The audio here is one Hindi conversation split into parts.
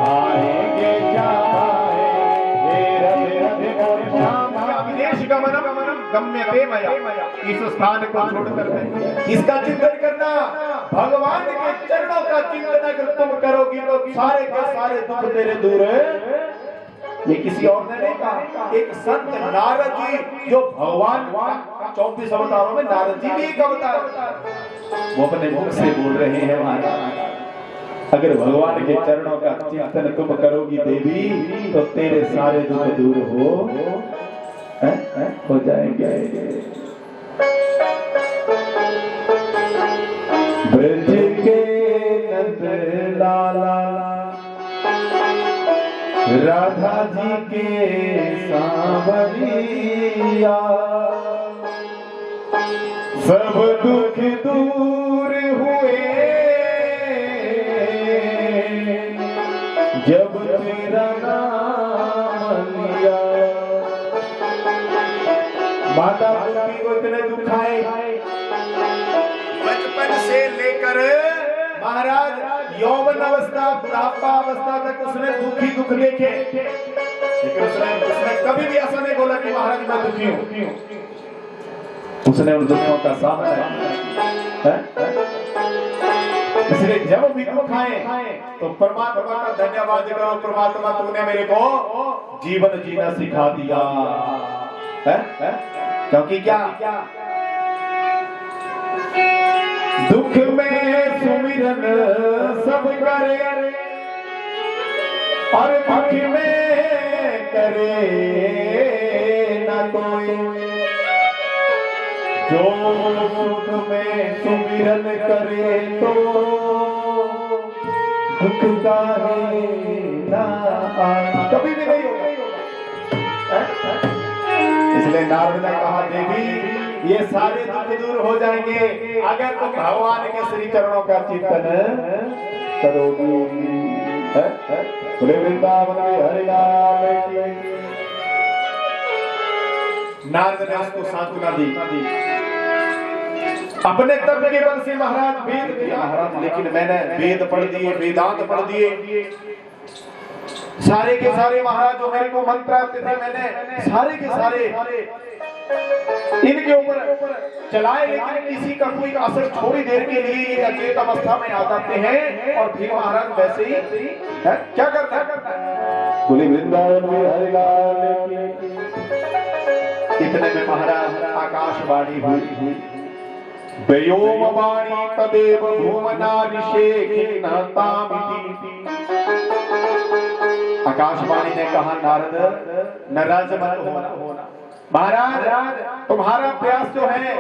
आएंगे जाएंगे रधे रधे और श्याम विदेश गमनम गम्यते मया, इस स्थान को छोड़कर इसका चिंतन करना, भगवान के चरणों का चिंतन अगर तुम करोगी तो सारे के सारे दुख तेरे दूर है। ये किसी और ने नहीं कहा, एक संत नारद जी जो भगवान 24 अवतारों में नारद जी भी एक अवतार, वो अपने मुख से बोल रहे हैं महाराज, अगर भगवान के चरणों का चिंतन तुम करोगी देवी तो तेरे सारे दुख दूर हो जाएंगे। ब्रज के नंद लाला राधा जी के सांवरिया, सब दुख दूर हुए जब तेरा नाम लिया। माता कुंती को इतने दुख आए, बचपन से लेकर महाराज यौवन अवस्था बुढ़ापा अवस्था तक उसने दुखी दुख देखे, लेकिन उसने कभी भी ऐसा नहीं बोला कि महाराज मैं दुखी हूं। उसने उन दुखों का सामना किया। इसलिए जब भी दुख आए तो परमात्मा का धन्यवाद करो, परमात्मा तुमने मेरे को जीवन जीना सिखा दिया है? क्योंकि क्या दुख में सुमिरन सब करे और दुख में करे न कोई, जो सुख में सुमिरन करे तो दुख का ना कभी भी नहीं होगा। इसलिए नारद ने कहा देवी ये सारे दुख दूर हो जाएंगे अगर तुम भगवान के श्री चरणों का चिंतन करोगी। बोले वृंदावन में हरि लाल की। नारद ने उसको सांत्वना दी, अपने तप के बल से महाराज वेद दिया महाराज, लेकिन मैंने वेद पढ़ दिए, वेदांत पढ़ दिए, सारे के सारे महाराज जो मेरे को मंत्र प्राप्त थे मैंने सारे के सारे इनके ऊपर चलाए, लेकिन किसी का कोई असर थोड़ी देर के लिए ये अचेत अवस्था में आ जाते हैं और फिर महाराज वैसे ही है? क्या करता है? बोले वृंदावन में हरि लाल की। इतने में महाराज आकाशवाणी हुई, व्योम वाणी तदेव भूमनाभिषेक नतामिति। आकाशवाणी ने कहा नारद नाराज मत होना महाराज, तुम्हारा प्रयास जो है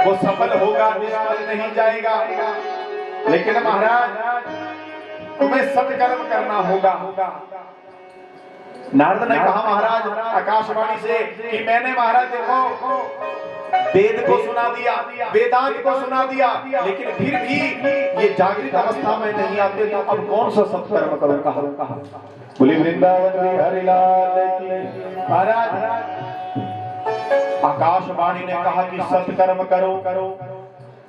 वो सफल होगा, निष्फल नहीं जाएगा, लेकिन महाराज तुम्हें सत्कर्म करना होगा। नारद ने कहा महाराज आकाशवाणी से कि मैंने महाराज देखो वेद को सुना दिया, वेदांत को सुना दिया, लेकिन फिर भी ये जागृत अवस्था में नहीं आते, तो अब कौन सा सत्कर्म करूं? कहा बोले वृंदावन में हरि लाल की। महाराज आकाशवाणी ने कहा कि सत्कर्म करो,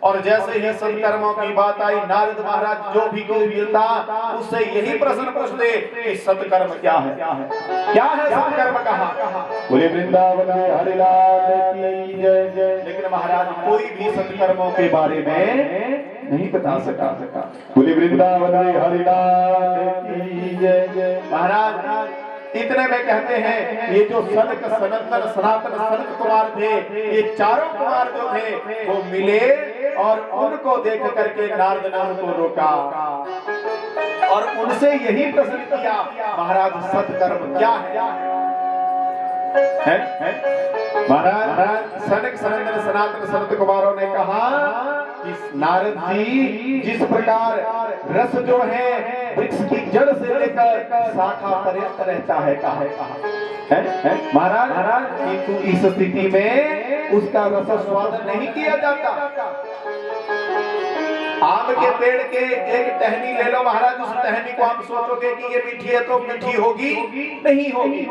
और जैसे ही सत्कर्मों की बात आई नारद महाराज जो भी कोई मिलता उससे यही प्रश्न पूछते कि सत्कर्म क्या है, क्या है सत्कर्म? कहा बोले वृंदावन में हरि लाल की जय। लेकिन महाराज कोई भी सत्कर्मों के बारे में नहीं बता सका। बोले वृंदावन में हरि लाल की जय। महाराज इतने में कहते हैं ये जो सनक सनंदन सनातन सनत कुमार थे, ये चारों कुमार जो थे वो मिले और उनको देख करके नारद ने उनको रोका और उनसे यही प्रश्न किया महाराज सत्कर्म क्या है? महाराज सनक सनंदन सनातन सनत कुमारों ने कहा कि नारद जी जिस प्रकार रस जो है वृक्ष की जड़ से लेकर शाखा पर्यंत रहता है, कहा महाराज किंतु इस स्थिति में उसका रस स्वाद नहीं किया जाता। आम के पेड़ के एक टहनी ले लो महाराज, उस टहनी को हम सोचोगे कि ये मीठी है तो मीठी होगी नहीं होगी,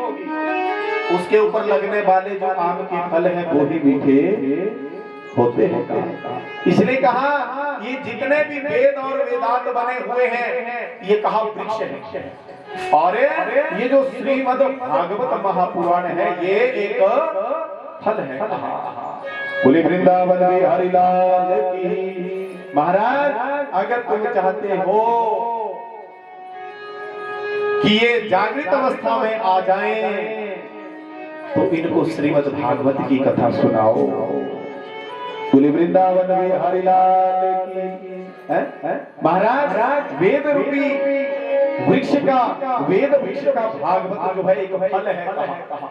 उसके ऊपर लगने वाले जो आम के फल हैं वो ही मीठे होते हैं। इसलिए कहा ये जितने भी वेद और वेदांत बने हुए हैं ये कहा वृक्ष है। और ये जो श्रीमद् भागवत महापुराण है ये एक फल है। बोले वृंदावन बिहारी लाल की। महाराज अगर तुम चाहते हो कि ये जागृत अवस्था में आ जाएं तो इनको श्रीमद् भागवत की कथा सुनाओ। बोले वृंदावन बिहारी लाल की। महाराज वेद रूपी वृक्ष का भागवत जो है एक फल है। कहा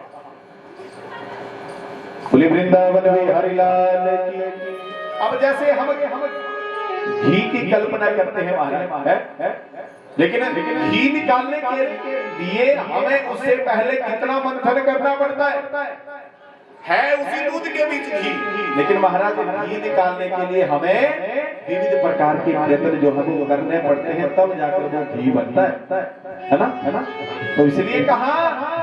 बोले वृंदावन बिहारी लाल की। अब जैसे हम घी की कल्पना करते हैं महाराज, लेकिन घी निकालने के लिए हमें उससे पहले कितना मंथन करना पड़ता है उसी दूध के बीच घी। लेकिन महाराज घी निकालने के लिए हमें विविध प्रकार के प्रयत्न जो हमें करने पड़ते हैं तब जाकर वो घी बनता है ना। तो इसलिए कहा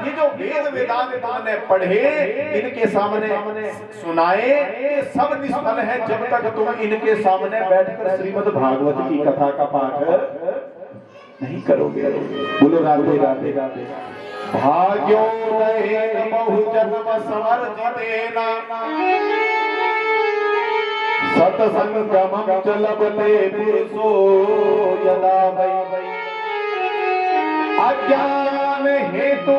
ये जो वेद वेदांत तुमने पढ़े इनके सामने सुनाए ये सब निष्फल है जब तक तुम इनके सामने बैठकर श्रीमद् भागवत की कथा का पाठ नहीं करोगे। बोलो राधे राधे राधे। भाग्यो नहीं बहु जन्म समर्जितेन सत्संगमं च लभते पुरुषो यदा वै। अज्ञान हेतु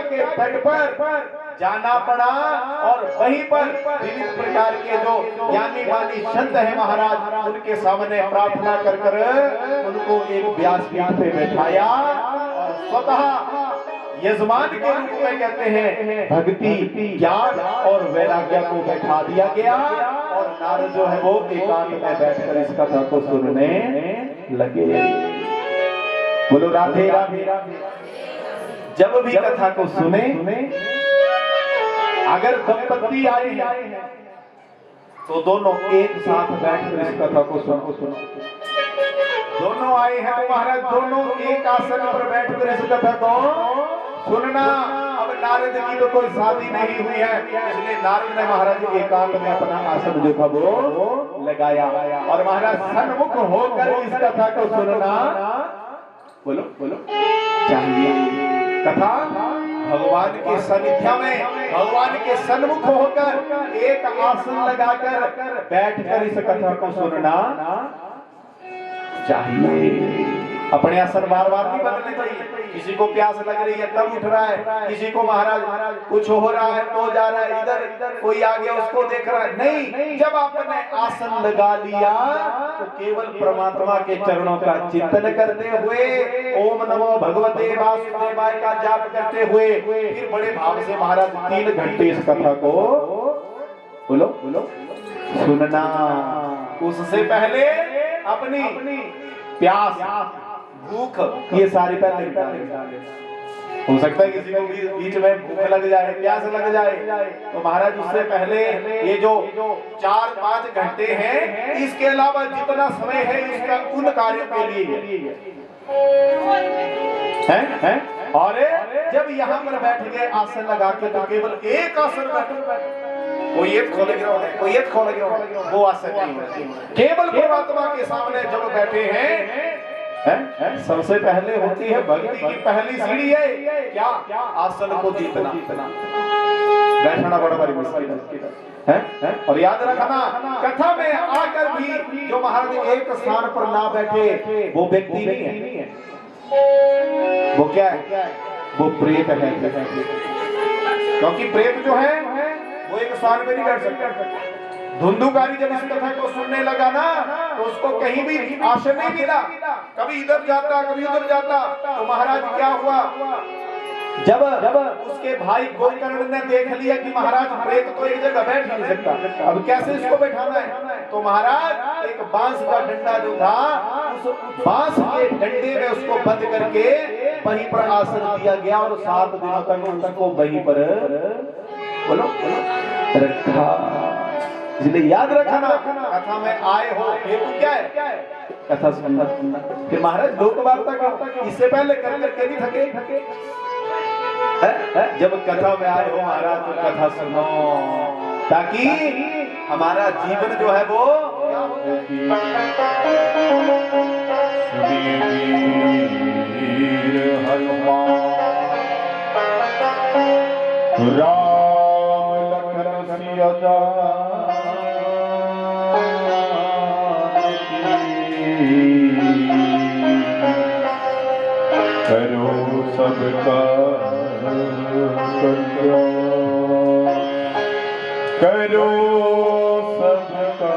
के तट पर जाना पड़ा और वहीं पर विविध प्रकार के जो ज्ञानी वाणी संत है महाराज उनके सामने प्रार्थना कर उनको एक व्यासपीठ पे बैठाया और स्वतः यजमान के रूप में कहते हैं भक्ति ज्ञान और वैराग्य को बैठा दिया गया और नारद जो है वो एकांत में बैठकर इस कथा को सुनने लगे। बोलो राधे राधे। जब भी कथा को सुने अगर दंपति आए हैं तो दोनों एक साथ बैठकर इस कथा को सुनो। दोनों आए हैं तो महाराज दोनों एक आसन पर बैठकर इस कथा को सुनना। अब नारद की तो कोई शादी नहीं हुई है इसलिए नारद ने महाराज एकांत में अपना आसन जो था वो लगाया और महाराज सन्मुख होकर इस कथा को सुनना बोलो बोलो चाहिए। कथा भगवान के सानिध्य में भगवान के सन्मुख होकर एक आसन लगाकर बैठकर इस कथा को सुनना चाहिए। अपने आसन बार बार नहीं बदलने चाहिए। किसी को प्यास लग रही है तब उठ रहा है, किसी को महाराज कुछ हो रहा है तो जा रहा है, इधर कोई आ गया उसको देख रहा है। नहीं, जब आपने आसन लगा लिया तो केवल परमात्मा के चरणों का चिंतन करते हुए ओम नमो भगवते वासुदेवाय का जाप करते हुए फिर बड़े भाव से महाराज 3 घंटे इस कथा को बोलो बोलो सुनना। उससे पहले अपनी प्यास भूख ये सारी पहले निकाले। हो सकता है किसी को बीच में भूख लग जाए प्यास लग जाए तो महाराज उससे पहले ये जो 4-5 घंटे हैं इसके अलावा जितना समय है इसका उन कार्यों के लिए है। और जब यहाँ पर बैठ गए आसन लगा के तो केवल एक आसन कोई ये खोले वो आसन नहीं, केवल परमात्मा के सामने जब बैठे हैं सबसे पहले होती है भक्ति की पहली सीढ़ी है क्या आसन को जीतना। बैठना बड़ा बड़ी मुश्किल है। और याद रखना कथा में आकर भी जो महाराज एक स्थान पर ना बैठे वो व्यक्ति नहीं है, वो क्या है, वो प्रेत है। क्योंकि प्रेत जो है वो एक स्थान पे नहीं बैठ सकता। धुंधुकारी जब इस कथा को सुनने लगा ना तो उसको कहीं भी आसन नहीं मिला, कभी इधर जाता कभी उधर जाता। तो महाराज क्या हुआ, जब उसके भाई गोकर्ण ने देख लिया कि महाराज प्रेत तो एक जगह बैठ नहीं सकता, अब कैसे इसको बैठाना है, तो महाराज एक बांस का डंडा जो था उस बांस के डंडे में उसको बंद करके वहीं पर आसन दिया गया और 7 दिनों तक उसको वहीं पर बोलो रखा। इसलिए याद रखना कथा में आए हो हेतु क्या है, कथा सुनना। फिर महाराज लोक वार्ता का इससे पहले कर करके नहीं थके जब कथा में आए हो महाराज तो कथा सुनो ताकि हमारा जीवन जो है वो वीर हनुमान राम लखन सिया करो सबका करो सबका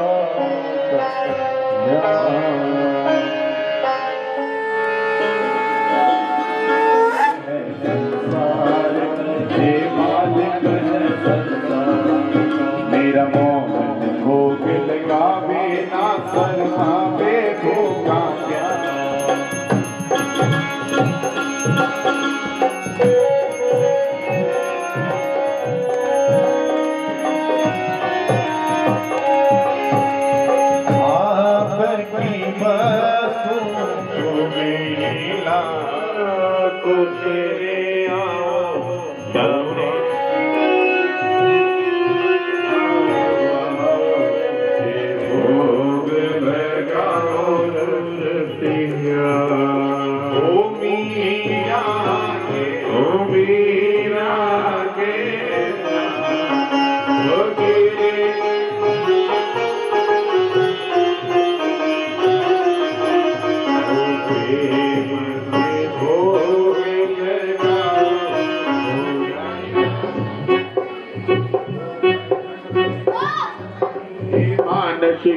मेरा मोहन भोग लगावे ना शर्मावे भोगा क्या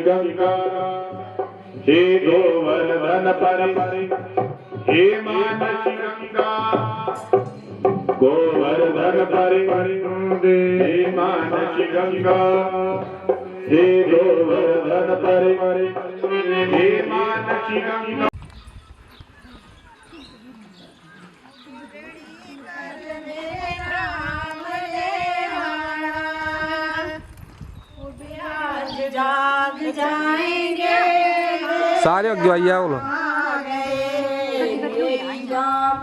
गंगा हे गोवर्धन परि हे मानस गंगा गोवर्धन परि हे मानस गंगा हे गोवर्धन परि हे मानस गंगा जाग जाएंगे सारे अगे आई बोलो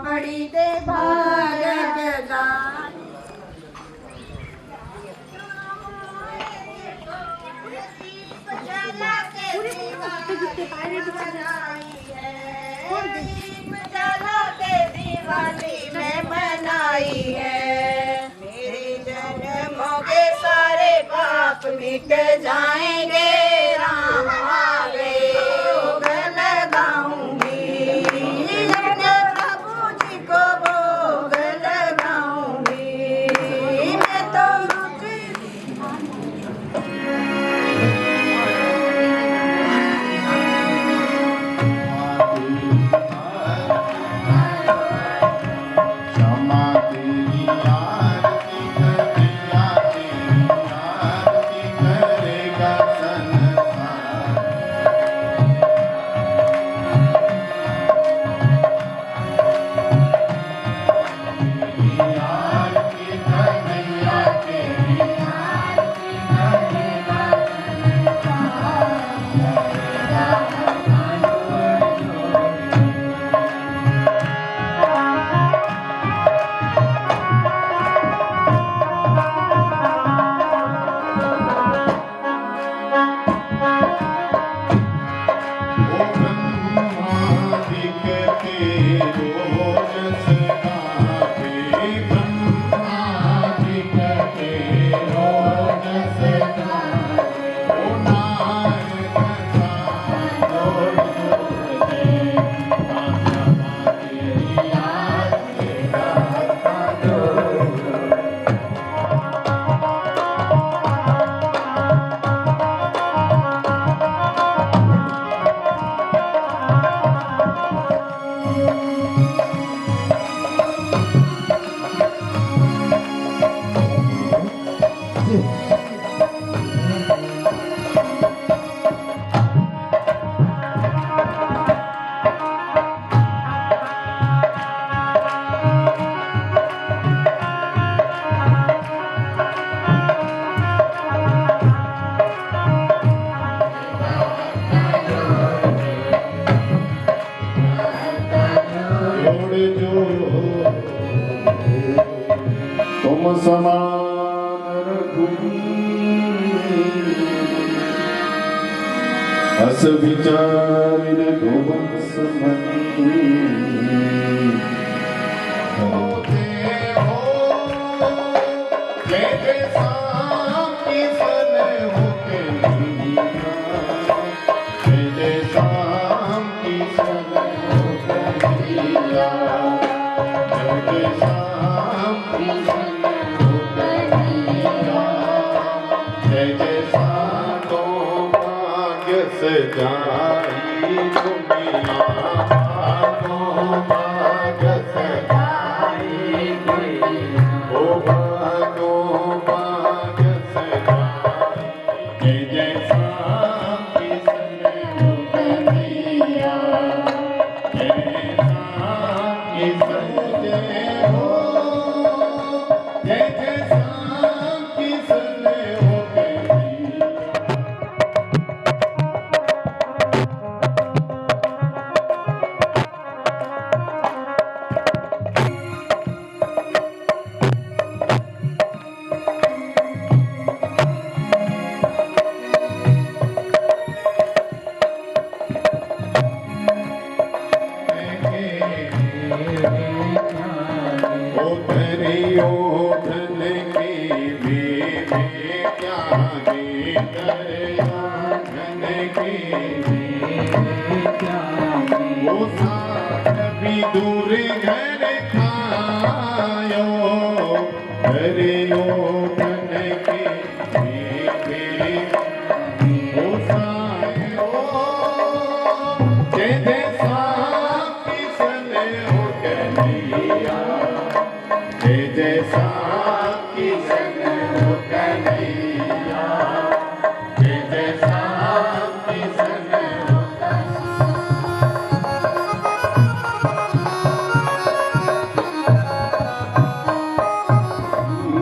पड़ी दे भारत दिवाली में मनाई है मेरे जन्मों के सारे पाप मिट जाएंगे राम आ गए भोग लगाऊंगी अपने प्रभु जी को भोग लगाऊंगी मैं तो समान रघुवीर रस विचार गोवंश मणि होते हो जैसे शाम की सन होके जैसे शाम की सन होके जैसे शाम की सन होके जैसे सातो भाग्य सजाई दुनिया सातो भाग्य सजाई ओ भागो भाग्य सजाई जय जय शाम की सन होकैया जय शाम की सन जय हो जय जय शाम की सन होकैया दूर घर खायो हरे ओ धन के ओ सायो जय जय शाम की सन हो कन्हैया जय जय शाम की सन हो कन्हैया जय जय शाम की सन हो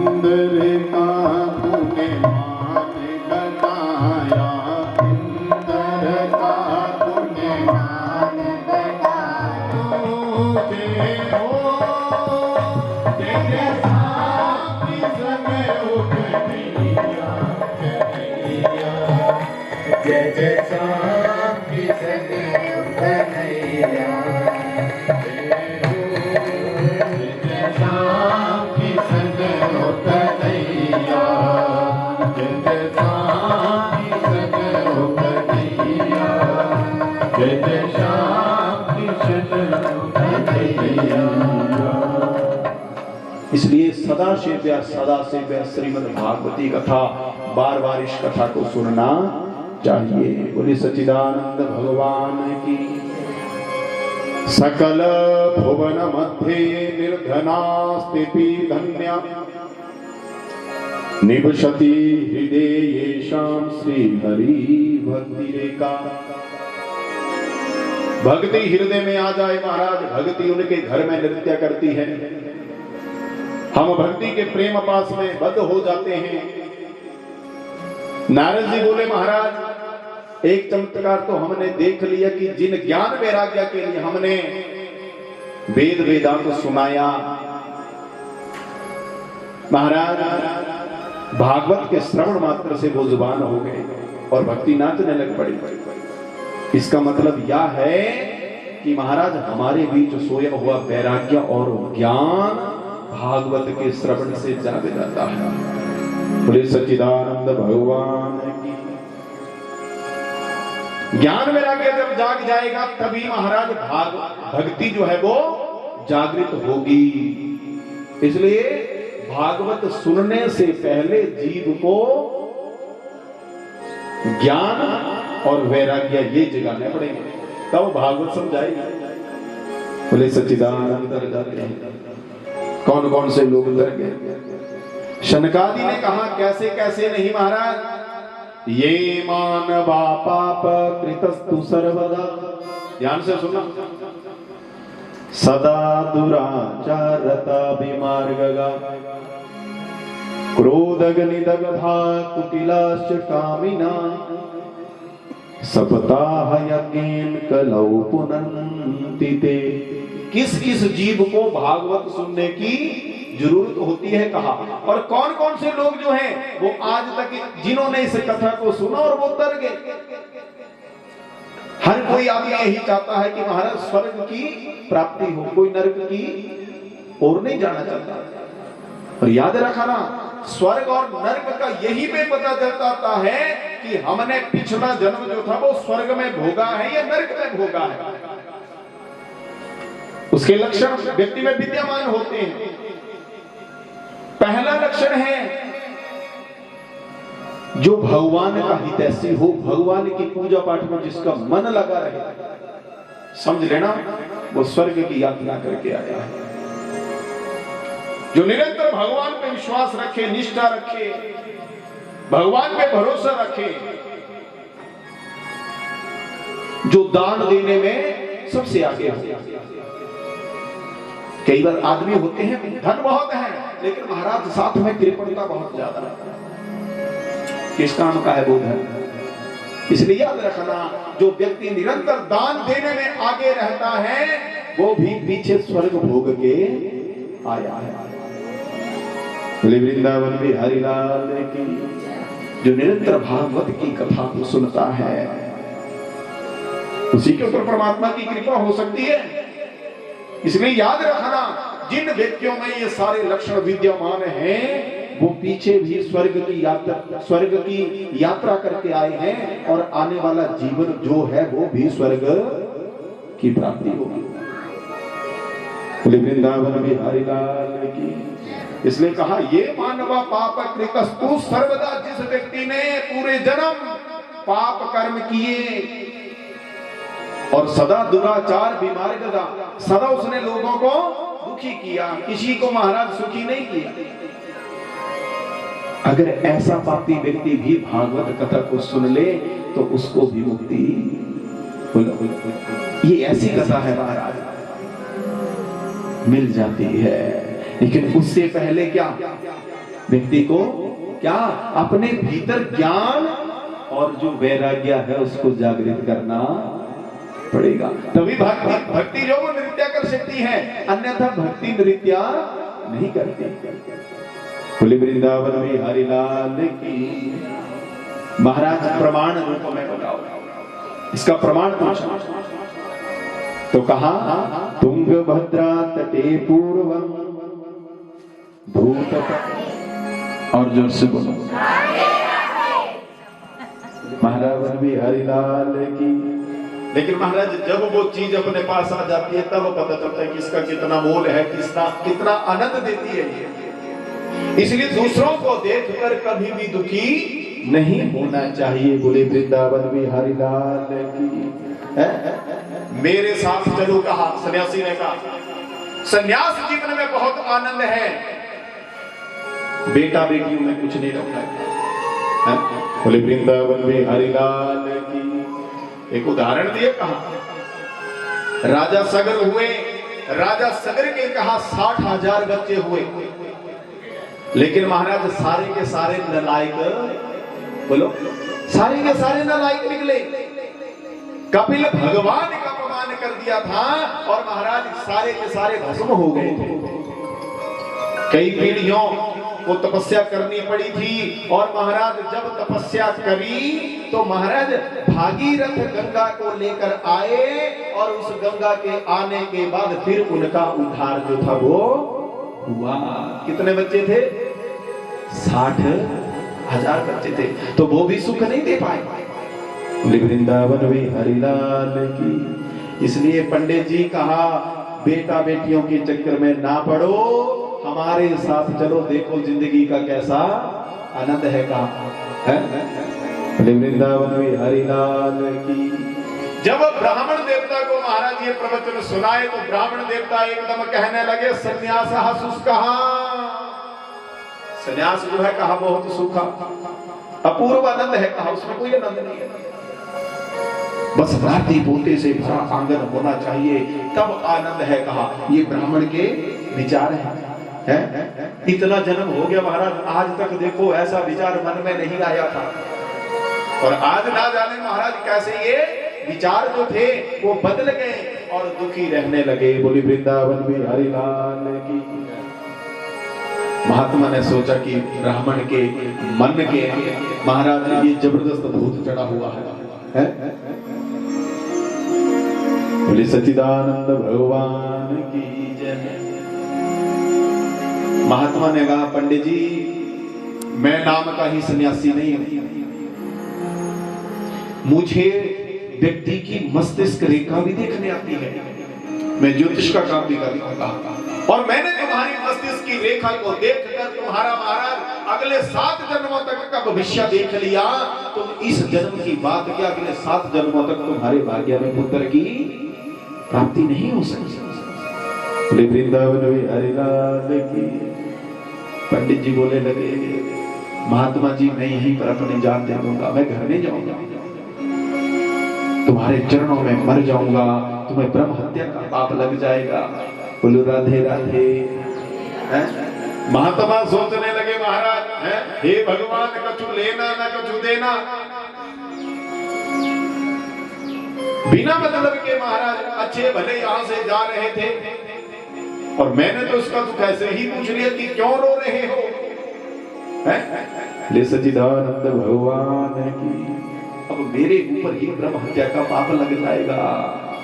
इंद्र का तूने मान बनाया इंद्र का तूने मान बनाया तुझे हो जय जय शाम की सन हो कन्हैया जय जय शाम की सन हो कन्हैया शाम की सन हो कन्हैया जय जय शाम की सन हो कन्हैया जय जय शाम की सन हो कन्हैया। इसलिए सदा से श्रीमद् भागवती कथा बार बार इस कथा को सुनना चाहिए। बोले सच्चिदानंद भगवान की। सकल भुवन मध्ये निर्धनास्ति धन्या निवसति हृदयेषां श्री हरि भक्ति रेखा। भक्ति हृदय में आ जाए महाराज, भक्ति उनके घर में नृत्य करती है। हम भक्ति के प्रेम पास में बद्ध हो जाते हैं। नारद जी बोले महाराज एक चमत्कार तो हमने देख लिया कि जिन ज्ञान वैराग्य के लिए हमने वेद वेदांत सुनाया, महाराज भागवत के श्रवण मात्र से वो जुबान हो गए और भक्ति नाचने लग पड़ी। इसका मतलब यह है कि महाराज हमारे बीच सोया हुआ वैराग्य और ज्ञान भागवत के श्रवण से जाग जाता है। बोले सच्चिदानंद भगवान की। ज्ञान वैराग्य जब जाग जाएगा तभी महाराज भक्ति जो है वो जागृत होगी। इसलिए भागवत सुनने से पहले जीव को ज्ञान और वैराग्य ये जगाने पड़ेंगे, तब भागवत समझाएगा। बोले सच्चिदानंद कौन कौन से लोग उतर गए? शनकादि ने कहा कैसे कैसे नहीं महाराज। ये मानवा पाप कृतस्तु सर्वदा, ध्यान से सुनना, सदा दुराचारता विमार्गगा क्रोधगनिदगधा कुटिलाश्च कामिना सप्ताह यज्ञेन कलौ पुनन्ति ते। किस किस जीव को भागवत सुनने की जरूरत होती है कहा। और कौन कौन से लोग जो हैं वो आज तक जिन्होंने इस कथा को सुना और वो तर गए। कोई आदमी यही चाहता है कि महाराज स्वर्ग की प्राप्ति हो, कोई नरक की और नहीं जाना चाहता। और याद रखना, स्वर्ग और नरक का यही पे पता चलता है कि हमने पिछला जन्म जो था वो स्वर्ग में भोगा है या नरक में भोगा है। उसके लक्षण व्यक्ति में विद्यमान होते हैं। पहला लक्षण है जो भगवान का हितैषी हो, भगवान की पूजा पाठ में जिसका मन लगा रहे, समझ लेना वो स्वर्ग की यात्रा करके आया है। जो निरंतर भगवान पे विश्वास रखे, निष्ठा रखे, भगवान पे भरोसा रखे, जो दान देने में सबसे आगे हो। कई बार आदमी होते हैं धन बहुत है लेकिन महाराज साथ में कृपणता बहुत ज्यादा है। किस काम का है वो धन? इसलिए याद रखना, जो व्यक्ति निरंतर दान देने में आगे रहता है वो भी पीछे स्वर्ग भोग के आया है। वृंदावन बिहारी लाल की जो निरंतर भागवत की कथा को सुनता है उसी के ऊपर परमात्मा की कृपा हो सकती है। इसलिए याद रखना, जिन व्यक्तियों में ये सारे लक्षण विद्यमान हैं वो पीछे भी स्वर्ग की यात्रा करके आए हैं और आने वाला जीवन जो है वो भी स्वर्ग की प्राप्ति होगी। वृंदावन बिहारी लाल की। इसलिए कहा, ये मानवा पाप कृतस्तु सर्वदा, जिस व्यक्ति ने पूरे जन्म पाप कर्म किए और सदा दुराचार बीमार गदा, सदा उसने लोगों को दुखी किया, किसी को महाराज सुखी नहीं किया। अगर ऐसा पापी व्यक्ति भी भागवत कथा को सुन ले तो उसको भी मुक्ति, ये ऐसी कथा है महाराज, मिल जाती है। लेकिन उससे पहले क्या, व्यक्ति को क्या अपने भीतर ज्ञान और जो वैराग्य है उसको जागृत करना पड़ेगा। तभी भक्ति जो वो नृत्य कर सकती है, अन्यथा भक्ति नृत्य नहीं करती। बोले वृंदावन में हरिलाल की। महाराज प्रमाण रूप में बताओ, इसका प्रमाण पूछा तो कहा, तुंगभद्रा तटे पूर्वम भूत, और जोर से बोलो महाराज भी हरिलाल की। लेकिन महाराज जब वो चीज अपने पास आ जाती है तब पता चलता है कि इसका कितना मोल है, कितना आनंद देती है ये। इसलिए दूसरों को देखकर कभी भी दुखी नहीं होना चाहिए। बोले वृंदावन भी हरिलाल की। मेरे साथ चलो, कहा सन्यासी ने कहा, सन्यास जीवन में बहुत आनंद है, बेटा बेटियों में कुछ नहीं रखा है। बोले वृंदावन में हरिलाल की। एक उदाहरण दिए, कहा राजा सगर हुए, राजा सगर के कहा 60,000 बच्चे हुए, लेकिन महाराज सारे के सारे नालायक, बोलो सारे के सारे नालायक निकले। कपिल भगवान का अपमान कर दिया था और महाराज सारे के सारे भस्म हो गए थे। कई पीढ़ियों को तपस्या करनी पड़ी थी और महाराज जब तपस्या करी तो महाराज भागीरथ गंगा को लेकर आए और उस गंगा के आने के बाद फिर उनका उद्धार जो था वो हुआ। कितने बच्चे थे? 60,000 बच्चे थे, तो वो भी सुख नहीं दे पाए। वृंदावन में हरिलाल की। इसलिए पंडित जी कहा, बेटा बेटियों के चक्कर में ना पड़ो, हमारे साथ चलो, देखो जिंदगी का कैसा आनंद है। कहा वृंदावन में हरिलाल की। जब ब्राह्मण देवता को महाराज ये प्रवचन सुनाए तो ब्राह्मण देवता एकदम कहने लगे, संन्यास शुष्कः, संन्यास जो है कहा बहुत सूखा, अपूर्व आनंद है, कहा उसमें कोई आनंद नहीं है। बस राती पोते से भरा आंगन होना चाहिए तब आनंद है, कहा ये ब्राह्मण के विचार है। इतना जन्म हो गया महाराज, आज तक देखो ऐसा विचार मन में नहीं आया था, और आज ना जाने महाराज कैसे ये विचार जो थे वो बदल गए और दुखी रहने लगे। बोली वृंदावन में हरिलाल की। महात्मा ने सोचा कि ब्राह्मण के मन के महाराज ये जबरदस्त भूत चढ़ा हुआ है। बोले सच्चिदानंद भगवान की जय। महात्मा ने कहा पंडित जी मैं नाम का ही सन्यासी नहीं हूं, मुझे व्यक्ति की मस्तिष्क रेखा भी देखने आती है, मैं ज्योतिष का काम भी करता हूं और मैंने तुम्हारी मस्तिष्क की रेखा को देखकर तुम्हारा महाराज अगले 7 जन्मों तक का भविष्य देख लिया। तुम इस जन्म की बात क्या, अगले 7 जन्मों तक तुम्हारे भाग्य में पुत्र की प्राप्ति नहीं हो सकती। वृंदावन हरिलाल की। पंडित जी बोले लगे महात्मा जी मैं यहीं पर अपनी जान दे दूंगा, मैं घर नहीं जाऊंगा, तुम्हारे चरणों में मर जाऊंगा, तुम्हें ब्रह्म हत्या का पाप लग जाएगा। बोलो राधे राधे। महात्मा सोचने लगे महाराज हे भगवान कछु लेना ना कछु देना, बिना मतलब के महाराज अच्छे भले यहां से जा रहे थे और मैंने तो उसका दुख ऐसे ही पूछ लिया कि क्यों रो रहे हो। ले सच्चिदानंद भगवान की। अब मेरे ऊपर ही ब्रह्म हत्या का पाप लग जाएगा,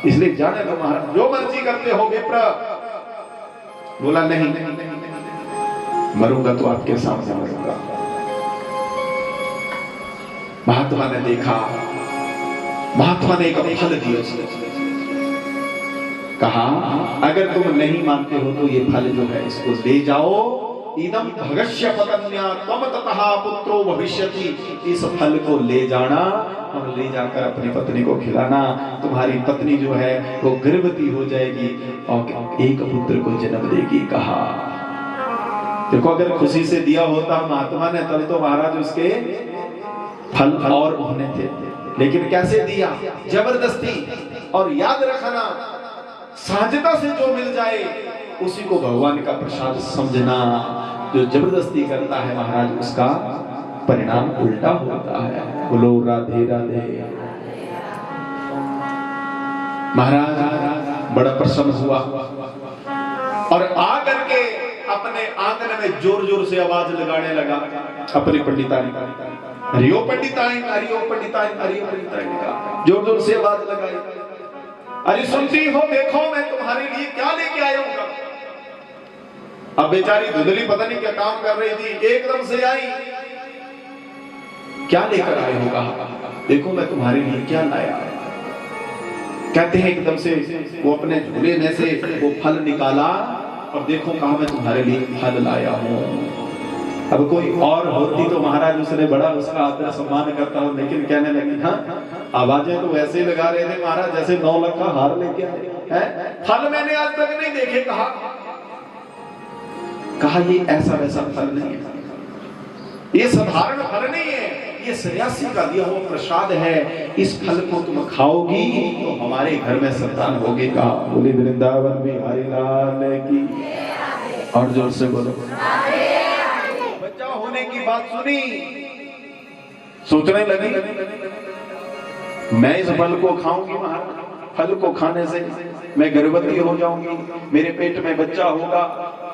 इसलिए जाने दो महाराज, जो मर्जी करते हो विप्र। बोला नहीं, मरूंगा तो आपके सामने मरूंगा। महात्मा ने देखा, महात्मा ने एक फल दिया उसने, कहा अगर तुम नहीं मानते हो तो ये फल जो है इसको ले जाओ, इदम भगस्य पतन्या त्वम ततः पुत्रो भविष्यति। इस फल को ले जाना और ले जाकर अपनी पत्नी को खिलाना, तुम्हारी पत्नी जो है वो गर्भवती हो जाएगी और एक पुत्र को जन्म देगी। कहा देखो अगर खुशी से दिया होता महात्मा ने तब तो महाराज उसके फल और होने थे, लेकिन कैसे दिया, जबरदस्ती। और याद रखना सहजता से जो मिल जाए उसी को भगवान का प्रसाद समझना, जो जबरदस्ती करता है महाराज उसका परिणाम उल्टा होता है। बोलो राधे राधे। महाराज बड़ा प्रसन्न हुआ और आकर के अपने आंगन में जोर जोर से आवाज लगाने लगा अपने पंडितानी, हरिओ पंडितानी, हरिओ पंडितानी, हरिओ पंडितानी का जोर जोर से आवाज लगाई। अरे सुनती हो, देखो मैं तुम्हारे लिए क्या लेके आया हूं। अब बेचारी धुंधली पता नहीं क्या काम कर रही थी, एकदम से आई, क्या लेकर आए हो? कहा देखो मैं तुम्हारे लिए क्या लाया। कहते हैं एकदम से वो अपने झोले में से वो फल निकाला और देखो कहा मैं तुम्हारे लिए फल लाया हूं। अब कोई और होती तो महाराज उसने बड़ा उसका आदर सम्मान करता हूं, लेकिन कहने लगी हाँ आवाजें तो वैसे ही लगा रहे थे महाराज जैसे 9 लाख का हार लेके आए, फल मैंने आज तक नहीं देखे। कहा ये ऐसा वैसा फल नहीं है, ये साधारण फल नहीं है, ये सन्यासी का दिया हुआ प्रसाद है। इस फल को तुम खाओगी तो हमारे घर में संतान होगी। कहा बोली वृंदावन बिहारी लाल की। और जोर से बोलो। बच्चा होने की बात सुनी, सोचने लगी मैं इस फल को खाऊंगी, फल को खाने से मैं गर्भवती हो जाऊंगी, मेरे पेट में बच्चा होगा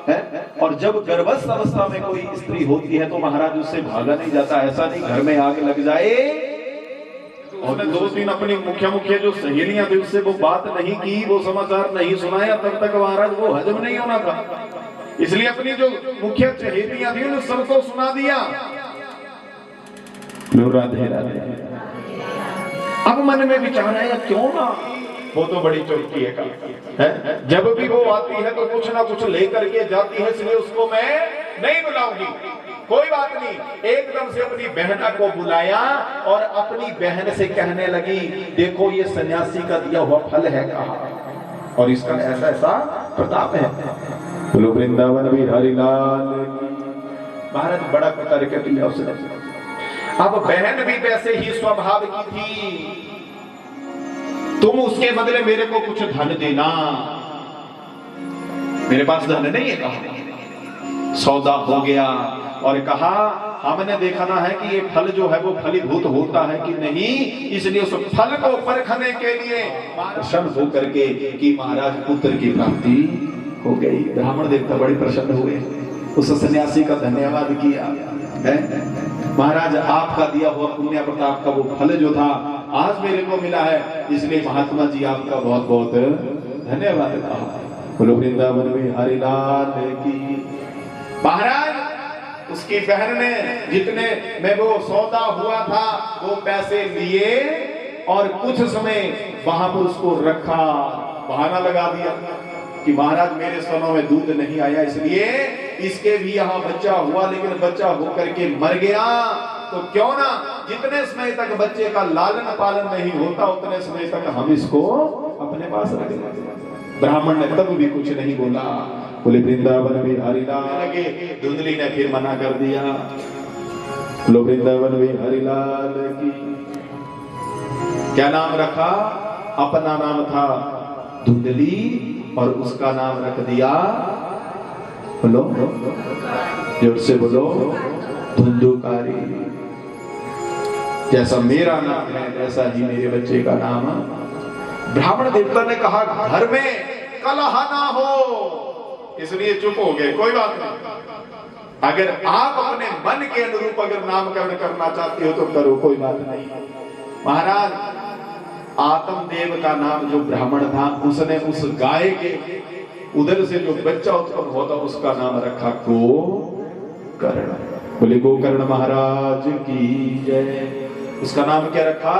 है? और जब गर्भस्थ अवस्था में कोई स्त्री होती है तो महाराज उससे भागा नहीं जाता, ऐसा नहीं घर में आग लग जाए। उसने 2 दिन अपनी मुख्य जो सहेलियां थी उससे वो बात नहीं की, वो समाचार नहीं सुनाया, तब तक महाराज वो हजम नहीं होना था, इसलिए अपनी जो मुख्य सहेलियां थी उन्हें सबको सुना दिया। राधे राधे। अब मन में विचार आया क्यों ना, वो तो बड़ी चौकी है, जब भी वो आती है तो कुछ ना कुछ लेकर के जाती है, इसलिए उसको मैं नहीं बुलाऊंगी। कोई बात नहीं, एकदम से अपनी बहना को बुलाया और अपनी बहन से कहने लगी देखो ये सन्यासी का दिया हुआ फल है, कहा और इसका ऐसा ऐसा प्रताप है। बोलो वृंदावन बिहारी लाल। महाराज बड़ा तर्क किया उसने। अब बहन भी वैसे ही स्वभाव की थी, तुम उसके बदले मेरे को कुछ धन देना। मेरे पास धन नहीं है, कहा सौदा हो गया और कहा हमने देखना है कि ये फल जो है वो फलीभूत होता है कि नहीं, इसलिए उस फल को परखने के लिए प्रसन्न होकर के कि महाराज पुत्र की प्राप्ति हो गई। ब्राह्मण देवता बड़े प्रसन्न हुए, उस सन्यासी का धन्यवाद किया। महाराज आपका दिया हुआ पुण्य प्रताप का वो फल जो था आज मेरे को मिला है, इसलिए महात्मा जी आपका बहुत बहुत धन्यवाद। बोलो वृंदावन में हरिलाल की। महाराज उसकी बहन ने जितने में वो सौदा हुआ था वो पैसे लिए और कुछ समय वहां पर उसको रखा, बहाना लगा दिया कि महाराज मेरे स्तनों में दूध नहीं आया, इसलिए इसके भी यहाँ बच्चा हुआ, लेकिन बच्चा होकर के मर गया। तो क्यों ना जितने समय तक बच्चे का लालन पालन नहीं होता उतने समय तक हम इसको अपने पास रख लें। ब्राह्मण ने तब भी कुछ नहीं बोला। बोले वृंदावन में हरिलाल लगे। धुंधली ने फिर मना कर दिया। बोलो वृंदावन में हरिलाल की। क्या नाम रखा? अपना नाम था धुंधली और उसका नाम रख दिया, बोलो जोर से बोलो, धुंधुकारी। जैसा मेरा नाम है वैसा ही मेरे बच्चे का नाम। ब्राह्मण देवता ने कहा घर में कलह ना हो, इसलिए चुप हो गए। कोई बात नहीं, अगर आप अपने मन के अनुरूप अगर नामकरण करना चाहते हो तो करो, कोई बात नहीं। महाराज आत्मदेव का नाम जो ब्राह्मण था उसने उस गाय के उधर से जो बच्चा उत्पन्न होता उसका नाम रखा गोकर्ण। बोले गोकर्ण महाराज की जय। उसका नाम क्या रखा?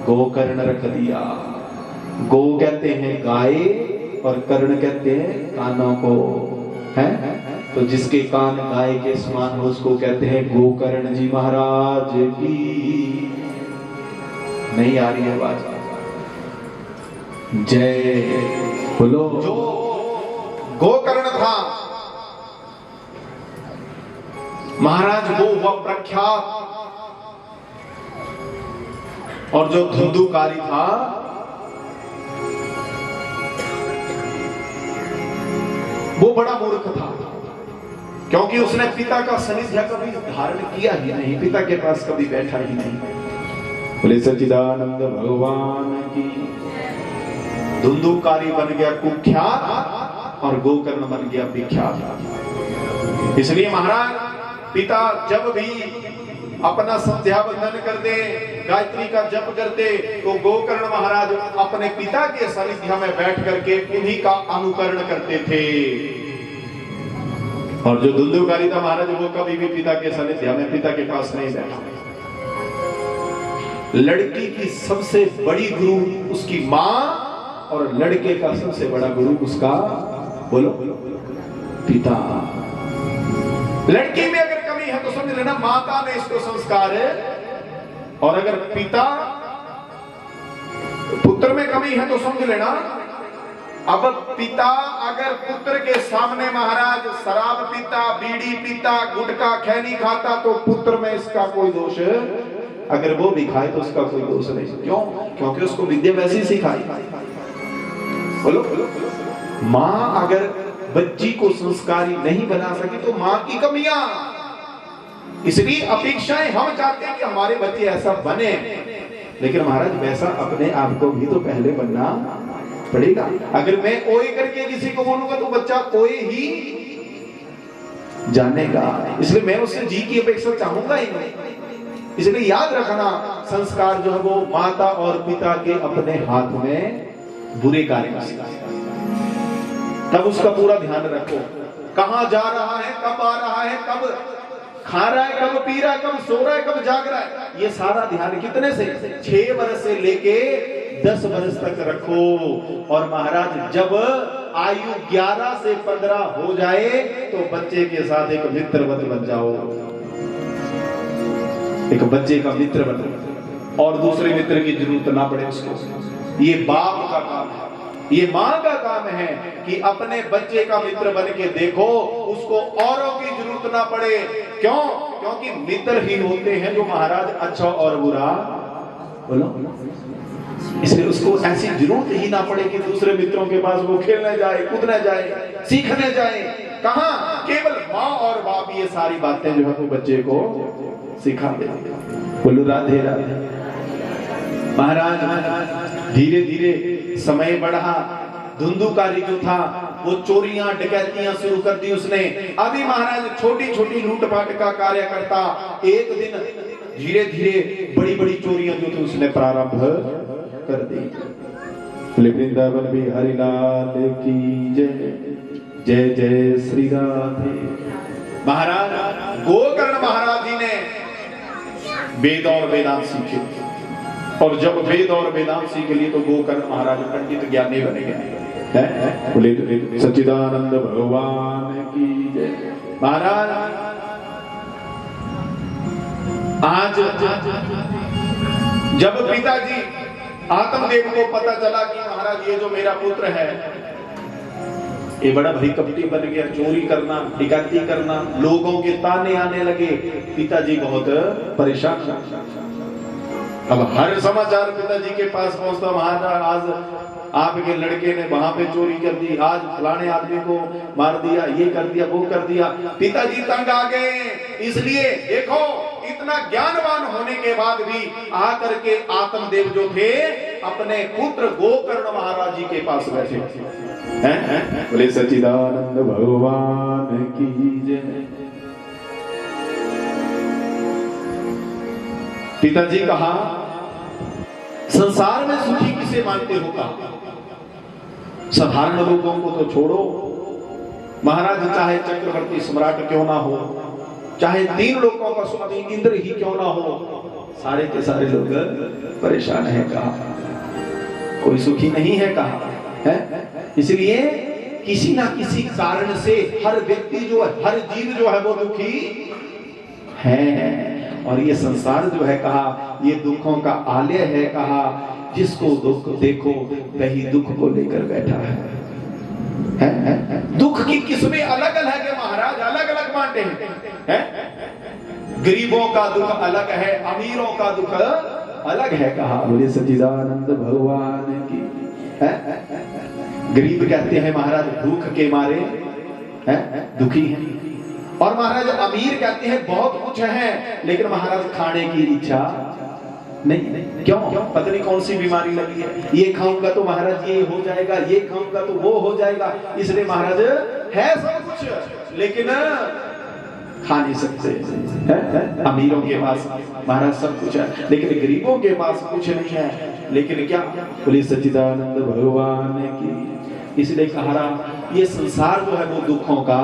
गोकर्ण रख दिया। गो कहते हैं गाय और कर्ण कहते हैं कानों को, है? तो जिसके कान गाय के समान हो उसको कहते हैं गोकर्ण जी महाराज की। नहीं आ रही है आवाज? जय बोलो। जो गोकर्ण था महाराज वो हुआ प्रख्यात, और जो धुंधुकारी था वो बड़ा मूर्ख था, क्योंकि उसने पिता का सानिध्य कभी धारण किया ही नहीं, पिता के पास कभी बैठा ही नहीं। बोले सच्चिदानंद भगवान की। धुंधुकारी बन गया कुख्यात और गोकर्ण बन गया विख्यात। इसलिए महाराज पिता जब भी अपना संध्या वंदन करते, गायत्री का जप करते, तो गोकर्ण महाराज अपने पिता के सानिध्य में बैठ करके उन्हीं का अनुकरण करते थे। और जो धुंधुकारी था महाराज वो कभी भी पिता के सानिध्य में, पिता के पास नहीं बैठा। लड़की की सबसे बड़ी गुरु उसकी मां और लड़के का सबसे बड़ा गुरु उसका, बोलो, पिता। लड़की में अगर कमी है तो समझ लेना माता ने इसको संस्कार है, और अगर पिता पुत्र में कमी है तो समझ लेना। अब पिता अगर पुत्र के सामने महाराज शराब पीता, बीड़ी पीता, गुटखा खैनी खाता तो पुत्र में इसका कोई दोष, अगर वो भी खाए तो उसका कोई दोष नहीं। क्यों? क्योंकि उसको विद्या वैसी सिखाई। बोलो, मां अगर बच्ची को संस्कारी नहीं बना सकी तो मां की कमियां। इसलिए अपेक्षाएं हम चाहते हैं कि हमारे बच्चे ऐसा बने, लेकिन महाराज वैसा अपने आप को भी तो पहले बनना पड़ेगा। अगर मैं ओए करके किसी को बोलूंगा तो बच्चा ओए ही जानेगा, इसलिए मैं उससे जी की अपेक्षा चाहूंगा ही नहीं। इसलिए याद रखना, संस्कार जो है वो माता और पिता के अपने हाथ में बुरे कार्य, तब उसका पूरा ध्यान रखो। कहां जा रहा है, कब आ रहा है, कब खा रहा है, कब पी रहा है, कब सो रहा है, कब जाग रहा है, ये सारा ध्यान कितने से 6 वर्ष से लेके 10 वर्ष तक रखो। और महाराज जब आयु 11 से 15 हो जाए तो बच्चे के साथ एक मित्रवत बन जाओ, एक बच्चे का मित्र बनो, और दूसरे मित्र की जरूरत ना पड़े उसको। ये बाप का काम है, ये मां का काम है कि अपने बच्चे का मित्र बन के देखो, उसको औरों की जरूरत ना पड़े। क्यों? क्योंकि मित्र ही होते हैं जो महाराज अच्छा और बुरा, बोलो, इसलिए उसको ऐसी जरूरत ही ना पड़े कि दूसरे मित्रों के पास वो खेलने जाए, कूदने जाए, सीखने जाए। कहां? केवल मां और बाप ये सारी बातें जो है वो बच्चे को सिखा दे। बोलो राधे राधे। महाराज धीरे धीरे समय बढ़ा, धुंधुकारी जो था वो चोरियां डकैतियां शुरू कर दी उसने। अभी महाराज छोटी छोटी लूटपाट का कार्य करता। एक दिन धीरे धीरे बड़ी बड़ी चोरियां जो थी उसने प्रारंभ कर दी। वृंदावन बिहारी लाल की जय, जय जय श्री राधे। महाराज गोकर्ण महाराज जी ने वेद और वेदांत सीखे, और जब वेद और वेदांत सीख लिए तो गोकर्ण महाराज पंडित ज्ञानी बने गए। बोले सच्चिदानंद भगवान की जय। महाराज आज जब पिताजी आत्मदेव को पता चला कि महाराज ये जो मेरा पुत्र है ये बड़ा भाई कपटी बन गया, चोरी करना, डकैती करना, लोगों के ताने आने लगे, पिताजी बहुत परेशान। अब हर समाचार पिताजी के पास पहुंचता, महाराज आज आपके लड़के ने वहां पे चोरी कर दी, आज फलाने आदमी को मार दिया, ये कर दिया, वो कर दिया। पिताजी तंग आ गए। इसलिए देखो इतना ज्ञानवान होने के बाद भी आकर के आत्मदेव जो थे अपने पुत्र गोकर्ण महाराज जी के पास बैठे हैं। बोले सच्चिदानंद भगवान की जय। पिताजी कहा संसार में सुखी किसे मानते हो? कहा साधारण लोगों को तो छोड़ो, महाराज चाहे चक्रवर्ती सम्राट क्यों ना हो, चाहे 3 लोगों का स्वामी इंद्र ही क्यों ना हो, सारे के सारे लोग परेशान हैं। कहा कोई सुखी नहीं है। कहा है इसलिए किसी ना किसी कारण से हर व्यक्ति जो है, हर जीव जो है वो दुखी है। और ये संसार जो है कहा ये दुखों का आलय है। कहा जिसको दुख देखो वही दुख को लेकर बैठा है। दुख की किस्में अलग अलग है महाराज, अलग अलग बांटे हैं। गरीबों का दुख अलग है, अमीरों का दुख अलग है। कहा बोले सच्चिदानंद भगवान की। गरीब कहते हैं महाराज भूख के मारे दुखी हैं, और महाराज अमीर कहते हैं बहुत कुछ है लेकिन महाराज खाने की इच्छा नहीं। क्यों? पता नहीं कौन सी बीमारी लगी है, ये खाऊंगा तो महाराज ये हो जाएगा, ये खाऊंगा तो वो हो जाएगा। इसलिए महाराज है सब कुछ लेकिन खा नहीं सकते। अमीरों के पास महाराज सब कुछ है लेकिन गरीबों के पास कुछ नहीं है। लेकिन क्या? बोले सच्चिदानंद भगवान की। इसलिए कहा ये संसार जो है वो दुखों का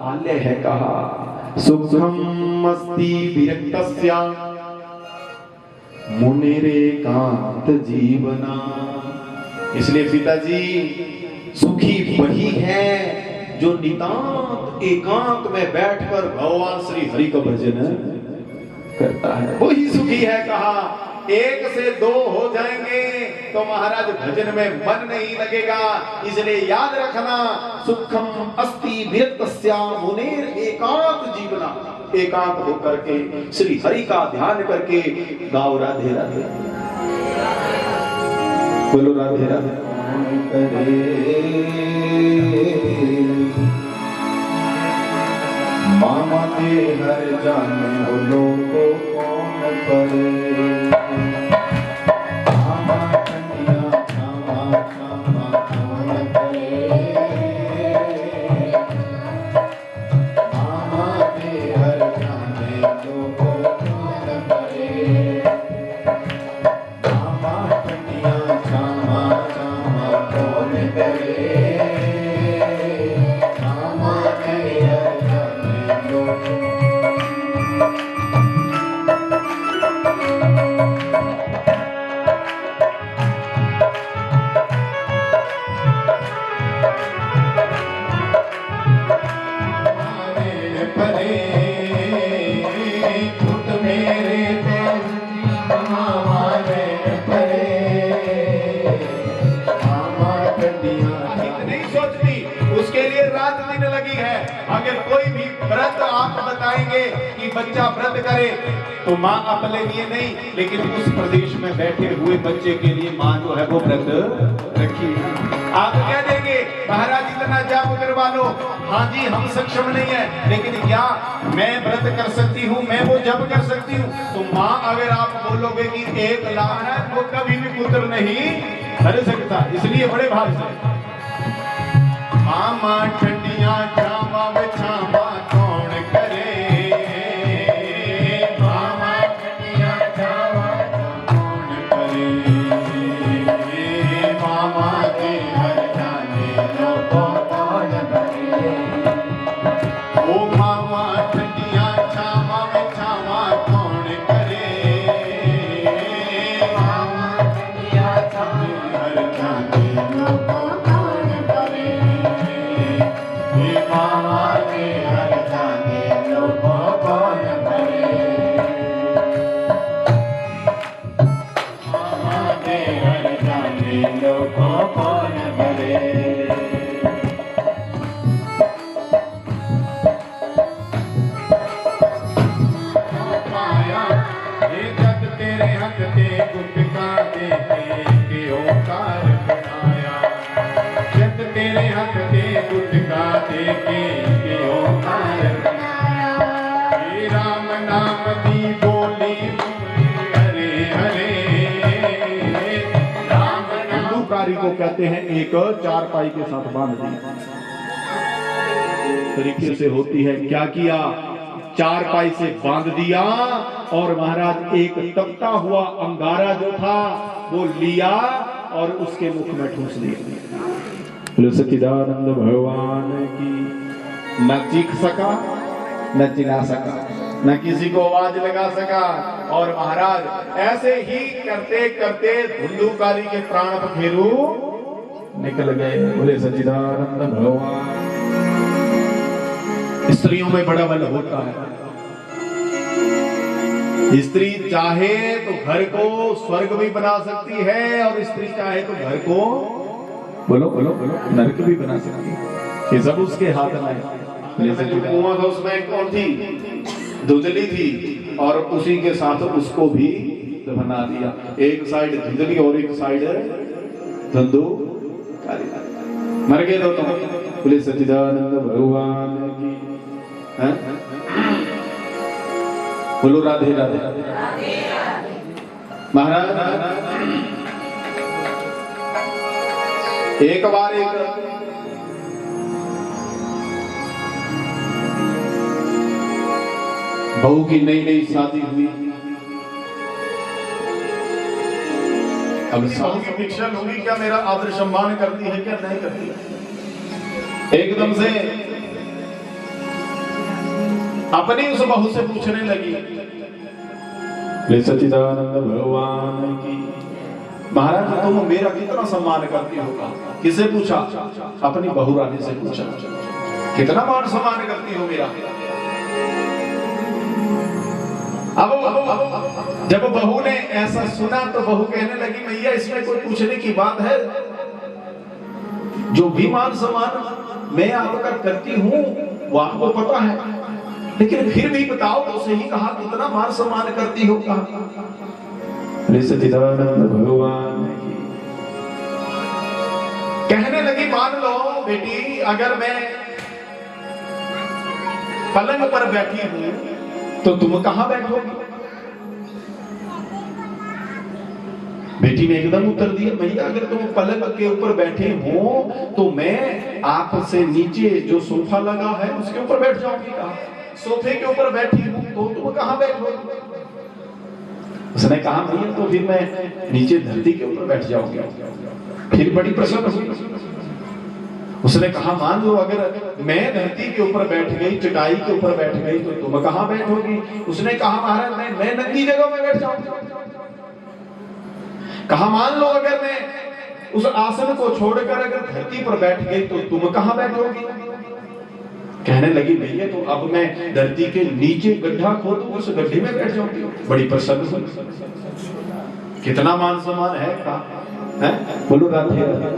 आलय है। कहा सुखम अस्ति विरक्तस्या मुनिरेकांत जीवना। इसलिए पिताजी सुखी वही है जो नितांत एकांत में बैठकर भगवान श्री हरि का भजन करता है, वही सुखी है। कहा 1 से 2 हो जाएंगे तो महाराज भजन में मन नहीं लगेगा। इसलिए याद रखना सुखम अस्ति विरक्तस्या मुनेर एकांत जीवना। एकांत होकर के श्री हरि का ध्यान करके गाओ राधे राधे। बोलो राधे राधे। मामा के हर जाने हो लोगों कौन परे। मामा कन्या क्षमा क्षमा कौन करे। मामा के हर जाने लोगों कौन परे। मामा कन्या क्षमा क्षमा कौन करे। मामा के हर जाने लोगों। अगर कोई भी व्रत आप बताएंगे कि बच्चा व्रत करे तो माँ अपने लिए नहीं लेकिन उस प्रदेश में बैठे हुए बच्चे के लिए माँ जो है वो व्रत रखी। आप क्या देंगे महाराज इतना जाप करवा लो। हाँ जी हम सक्षम नहीं है लेकिन क्या मैं व्रत कर सकती हूँ, मैं वो जप कर सकती हूँ। तो माँ अगर आप बोलोगे कि 1 लाख है वो कभी भी पुत्र नहीं कर सकता। इसलिए बड़े भाव से मामा ठंडिया छावा छावा कौन करे। मामा के राम नाम दी बोली हरे हरे राम नाम को कहते हैं एक चारपाई के साथ बांध दी तरीके से होती है। क्या किया? चारपाई से बांध दिया और महाराज एक तपता हुआ अंगारा जो था वो लिया और उसके मुख में ठूस दिया। सच्चिदानंद भगवान की न चीख सका न चिल्ला सका न किसी को आवाज लगा सका और महाराज ऐसे ही करते करते धुंधुकारी के प्राण पखेरु निकल गए। बोले सच्चिदानंद भगवान। स्त्रियों में बड़ा बल होता है। स्त्री चाहे तो घर को स्वर्ग भी बना सकती है और स्त्री चाहे तो घर को बोलो बोलो बोलो नरक भी बना सकती है। ये सब उसके हाथ में है। जो कुआं था उसमें कौन थी? धुंधली थी और उसी के साथ उसको भी बना दिया। एक साइड धुंधली और एक साइड धंधु मर गए दोनों। बोले सच्चिदानंद भगवान की। बोलो राधे राधे। महाराज एक बार एक बहू की नई नई शादी हुई। अब बहू की दीक्षा होगी क्या? मेरा आदर सम्मान करती है क्या? नहीं करती। एकदम से अपनी उस बहू से पूछने लगी। सच्चिदानंद भगवान की। महाराज तुम मेरा कितना सम्मान करती होगा? किसे पूछा? अपनी बहू रानी से पूछा। कितना मान सम्मान करती हो मेरा? अब जब बहू ने ऐसा सुना तो बहू कहने लगी भैया इसमें कोई पूछने की बात है? जो भी मान सम्मान मैं आपका करती हूँ वो आपको पता है, लेकिन फिर भी बताओ तो सही कहा कितना मान सम्मान करती हो? सच्चिदानंद भगवान कहने लगी मान लो बेटी अगर मैं पलंग पर बैठी हूँ तो तुम कहां बैठोगी? बेटी ने एकदम उत्तर दिया भैया अगर तुम पलंग के ऊपर बैठे हो तो मैं आपसे नीचे जो सोफा लगा है उसके ऊपर बैठ जाऊंगी। सोफे के ऊपर बैठी हूं तो तुम कहां बैठोगी? उसने कहा भैया तो फिर मैं नीचे धरती के ऊपर बैठ जाऊंगी। फिर बड़ी प्रसन्न हुई। उसने कहा मान लो अगर मैं धरती के ऊपर बैठ गई, चटाई के ऊपर बैठ गई तो तुम कहां बैठोगी? उसने कहा महाराज मैं नंगी जगह में बैठ जाऊंगी। कहा मान लो अगर मैं उस आसन को छोड़कर अगर धरती पर बैठ गई तो तुम कहां बैठोगी? कहने लगी भैया तो अब मैं धरती के नीचे गड्ढा खोदूं उस गड्ढे में बैठ जाऊंगी। बड़ी प्रसन्न हुई। कितना मान सम्मान है? बोलो राधे राधे।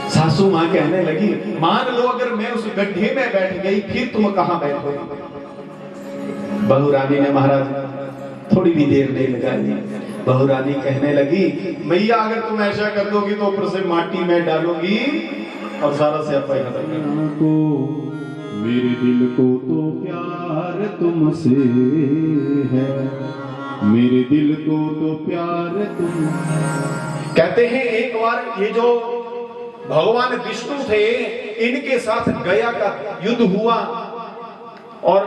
सासू मां कहने लगी मान लो अगर मैं उस गड्ढे में बैठ गई फिर तुम कहां बैठोगे? बहू रानी ने महाराज थोड़ी भी देर नहीं लगाई। बहू रानी कहने लगी भैया अगर तुम ऐसा कर दोगी तो ऊपर से माटी में डालोगी और सारा से अपना को मेरे दिल को तो प्यार तुमसे है, मेरे दिल को तो प्यार तुम। कहते हैं एक बार ये जो भगवान विष्णु थे इनके साथ गया का युद्ध हुआ और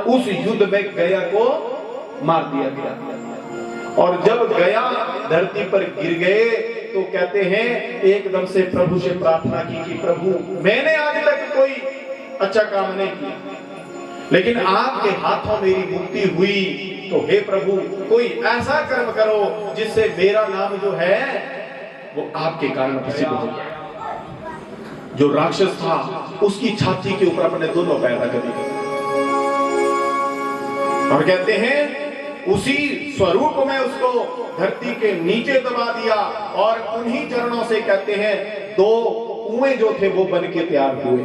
उस युद्ध में गया को मार दिया गया। और जब गया धरती पर गिर गए तो कहते हैं एकदम से प्रभु से प्रार्थना की कि प्रभु मैंने आज तक कोई अच्छा काम नहीं किया, लेकिन आपके हाथों मेरी मुक्ति हुई तो हे प्रभु कोई ऐसा कर्म करो जिससे मेरा नाम जो है वो आपके कारण प्रसिद्ध हो जाए। जो राक्षस था उसकी छाती के ऊपर अपने दोनों पैर रख दिए और कहते हैं उसी स्वरूप में उसको धरती के नीचे दबा दिया और उन्हीं चरणों से कहते हैं दो कुएं जो थे वो बन के तैयार हुए।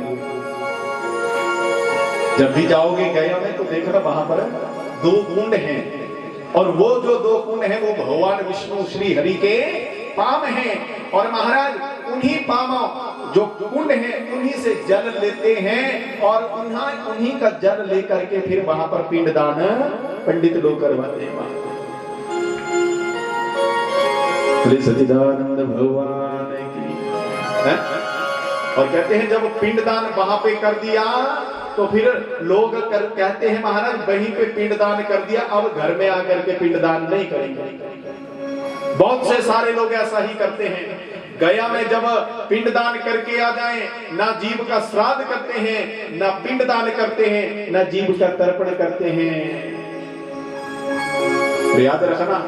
जब भी जाओगे गया में तो देखना वहां पर दो कुंड हैं और वो जो दो कुंड हैं वो भगवान विष्णु श्री हरि के पाम हैं और महाराज उन्हीं पावों जो कुंड है उन्हीं से जल लेते हैं और उन्हीं का जल लेकर के फिर वहां पर पिंडदान पंडित लोग करवाते हैं। बोले सच्चिदानंद भगवान की। और कहते हैं जब पिंडदान वहां पे कर दिया तो फिर लोग कहते हैं महाराज वहीं पे पिंडदान कर दिया, अब घर में आकर के पिंडदान नहीं करेंगे। बहुत से सारे लोग ऐसा ही करते हैं। गया में जब पिंडदान करके आ जाएं, ना जीव का श्राद्ध करते हैं, ना पिंडदान करते हैं, ना जीव का तर्पण करते हैं। तो याद रखना,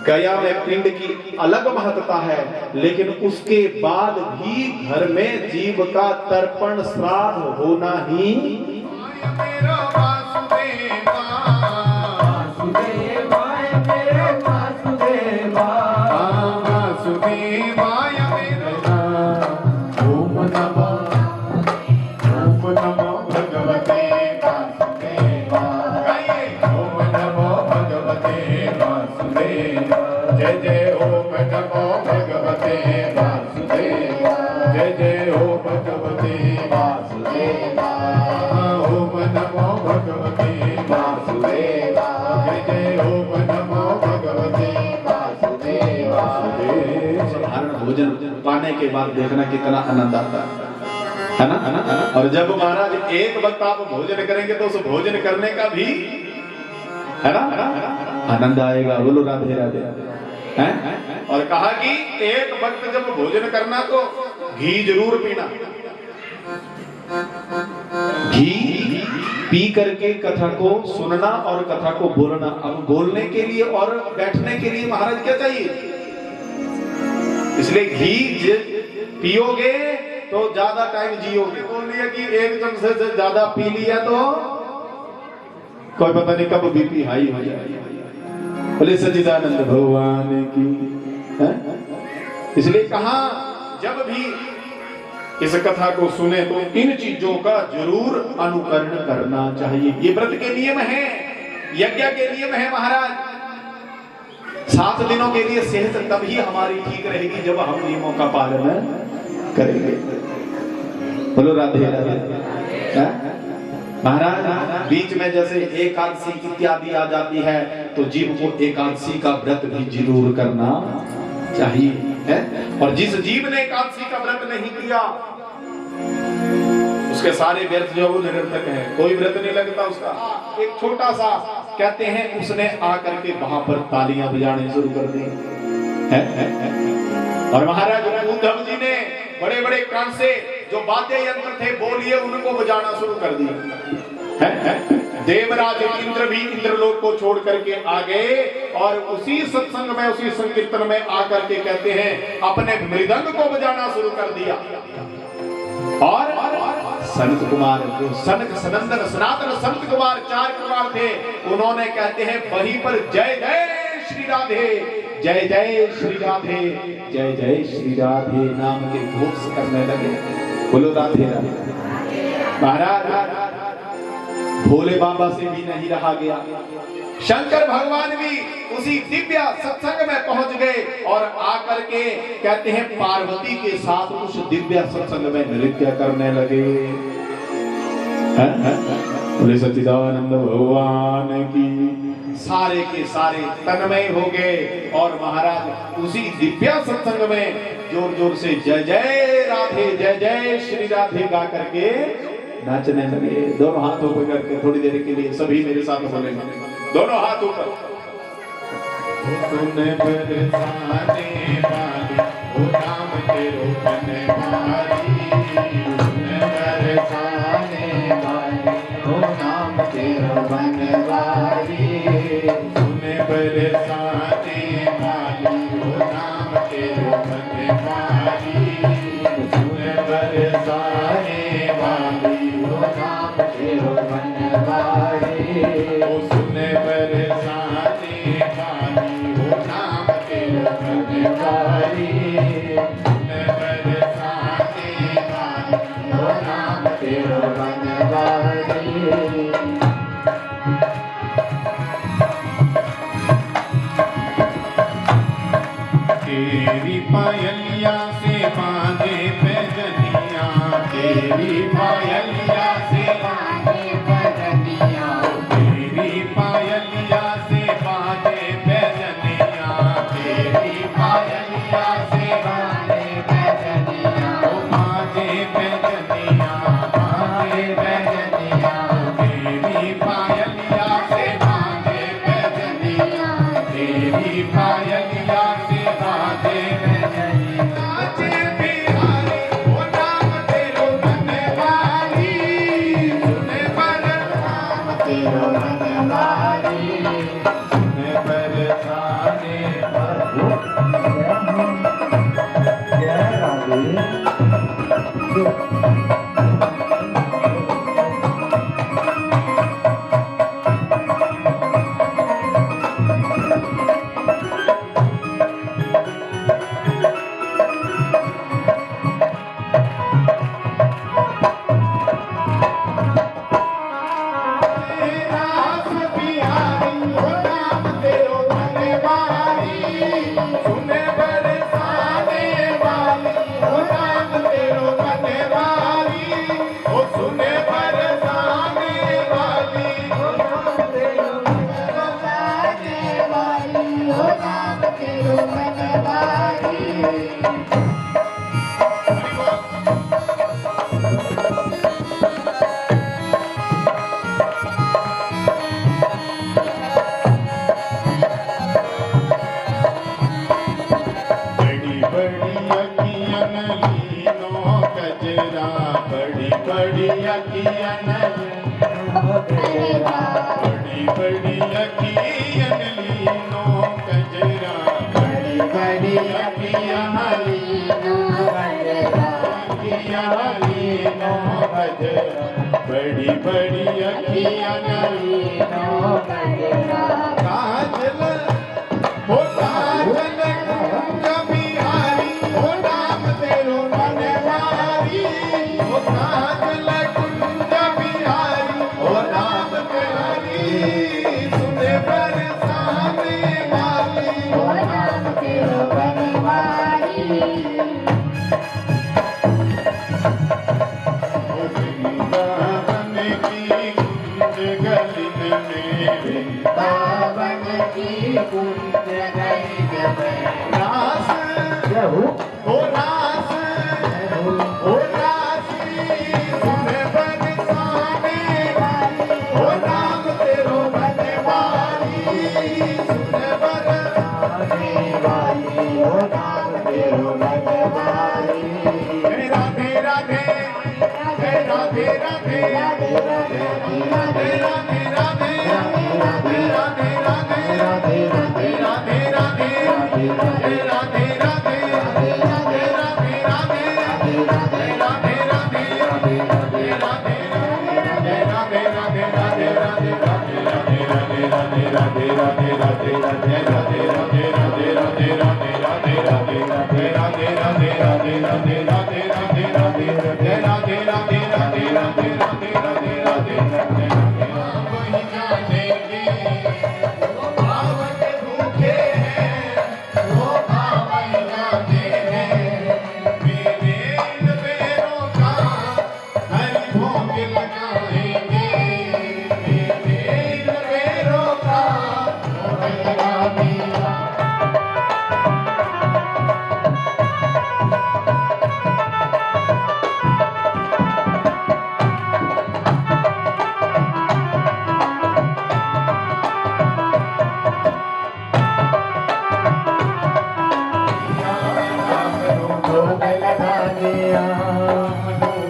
गया में पिंड की अलग महत्ता है, लेकिन उसके बाद भी घर में जीव का तर्पण श्राद्ध होना ही। भोजन पाने के बाद देखना कितना आनंद आता है ना। और जब महाराज एक वक्त आप भोजन करेंगे तो उस भोजन करने का भी है ना आनंद आएगा। बोलो राधे राधे हैं। और कहा कि एक वक्त जब भोजन करना तो घी जरूर पीना। घी पी करके कथा को सुनना और कथा को बोलना। अब बोलने के लिए और बैठने के लिए महाराज क्या चाहिए? इसलिए घी पियोगे तो ज्यादा टाइम जियोगे। बोल लिया कि एक चमचे से ज्यादा पी लिया तो कोई पता नहीं कब बीपी हाई हो जाए। बोले सच्चिदानंद भगवान की। इसलिए कहा जब भी इस कथा को सुने तो इन चीजों का जरूर अनुकरण करना चाहिए। ये व्रत के नियम है, यज्ञ के नियम है महाराज। 7 दिनों के लिए सेहत तभी हमारी ठीक रहेगी जब हम नियमों का पालन करेंगे। बोलो राधे राधे। महाराज बीच में जैसे एकादशी इत्यादि आ जाती है तो जीव को एकादशी का व्रत भी जरूर करना चाहिए है। और जिस जीव ने एकादशी का व्रत नहीं किया उसके सारे व्यर्थ जो वो निरर्थक है, कोई व्रत नहीं लगता उसका। एक छोटा सा कहते हैं उसने आकर के वहां पर तालियां बजाने शुरू कर दी है। और महाराज उद्धव जी ने बड़े बड़े कान से जो वाद्य यंत्र थे बोलिए उनको बजाना शुरू कर दिया है। देवराज इंद्र भी इंद्रलोक को छोड़ करके आ गए और उसी सत्संग में उसी संकीर्तन में आकर के कहते हैं अपने मृदंग को बजाना शुरू कर दिया। और संत कुमार जो सनक सनंदन सनातन संत कुमार 4 कुमार थे, उन्होंने कहते हैं वहीं पर जय जय श्री राधे, जय जय श्री राधे, जय जय श्री राधे नाम के घोष करने लगे। बोलो राधे राधे। महाराज भोले बाबा से भी नहीं रहा गया। शंकर भगवान भी उसी दिव्य सत्संग में पहुंच गए और आकर के कहते हैं पार्वती के साथ उस दिव्य सत्संग में नृत्य करने लगे। बोले सच्चिदानंद भगवान की। सारे के सारे तन्मय हो गए और महाराज उसी दिव्य सत्संग में जोर जोर से जय जय राधे, जय जय श्री राधे गा करके नाचने लगे। दोनों हाथ ऊपर करके थोड़ी देर के लिए सभी मेरे साथ बोलेंगे। दोनों हाथ ऊपर। तूने बरसाने वाली वो नाम तेरो बनवारी, तूने बरसाने वाली वो नाम तेरो बनवारी, तूने बरसाने वाली वो नाम तेरो बनवारी, तूने बरसाने वाली वो नाम तेरो बनवारी, ओ सुने बरसाने वाली वो नाम तेरो बनवारी, सुने बरसाने वाली वो नाम तेरो बनवारी। तेरी पायलिया से मान तेरी पायलिया से बाजे बजनिया, तेरी पायलिया से बाजे बजनिया, तेरी पायलिया से बाजे बजनिया, बाजे बजनिया, बाजे बजनिया, तेरी पायलिया से बाजे बजनिया, तेरी पायलिया से बाजे बजनिया। बाजे बिहारी ओ नाम तेरो बनवारी, सुने पर नाम तेरो बनवारी, सुने पर सारे रास बिहारी ओ नाम तेरो बनवारी, सुने पर सारे वाली ओ नाम तेरो बनवारी, ओ सुने पर सारे वाली ओ नाम तेरो बनवारी, ओ नाम तेरो बनवारी। बड़ी बड़ी अखियन लीनो गजरा, बड़ी बड़ी अखियन बड़ी बड़ी अखियन लीनो गजरा, बड़ी बड़ी अखियन लीनो गजरा, अखियन लीनो गजरा, बड़ी बड़ी अखियन लीनो गजरा। काजल ओ काजल बिहारी ओ नाम तेरो बनवारी, ओ काजल कुंज बिहारी ओ नाम तेरी, सुने पर सामने वाली ओ नाम तेरो बनवारी। ओ वृंदावन की कुंज गलिन में, वृंदावन की कुंज गलिन में रास ओ रास ओ रासी, सुने पर सामने वाली ओ नाम तेरो बनवारी, सुने पर सामने वाली ओ नाम तेरो बनवारी। राधे राधे राधे राधे राधे राधे राधे राधे राधे राधे राधे राधे राधे राधे राधे राधे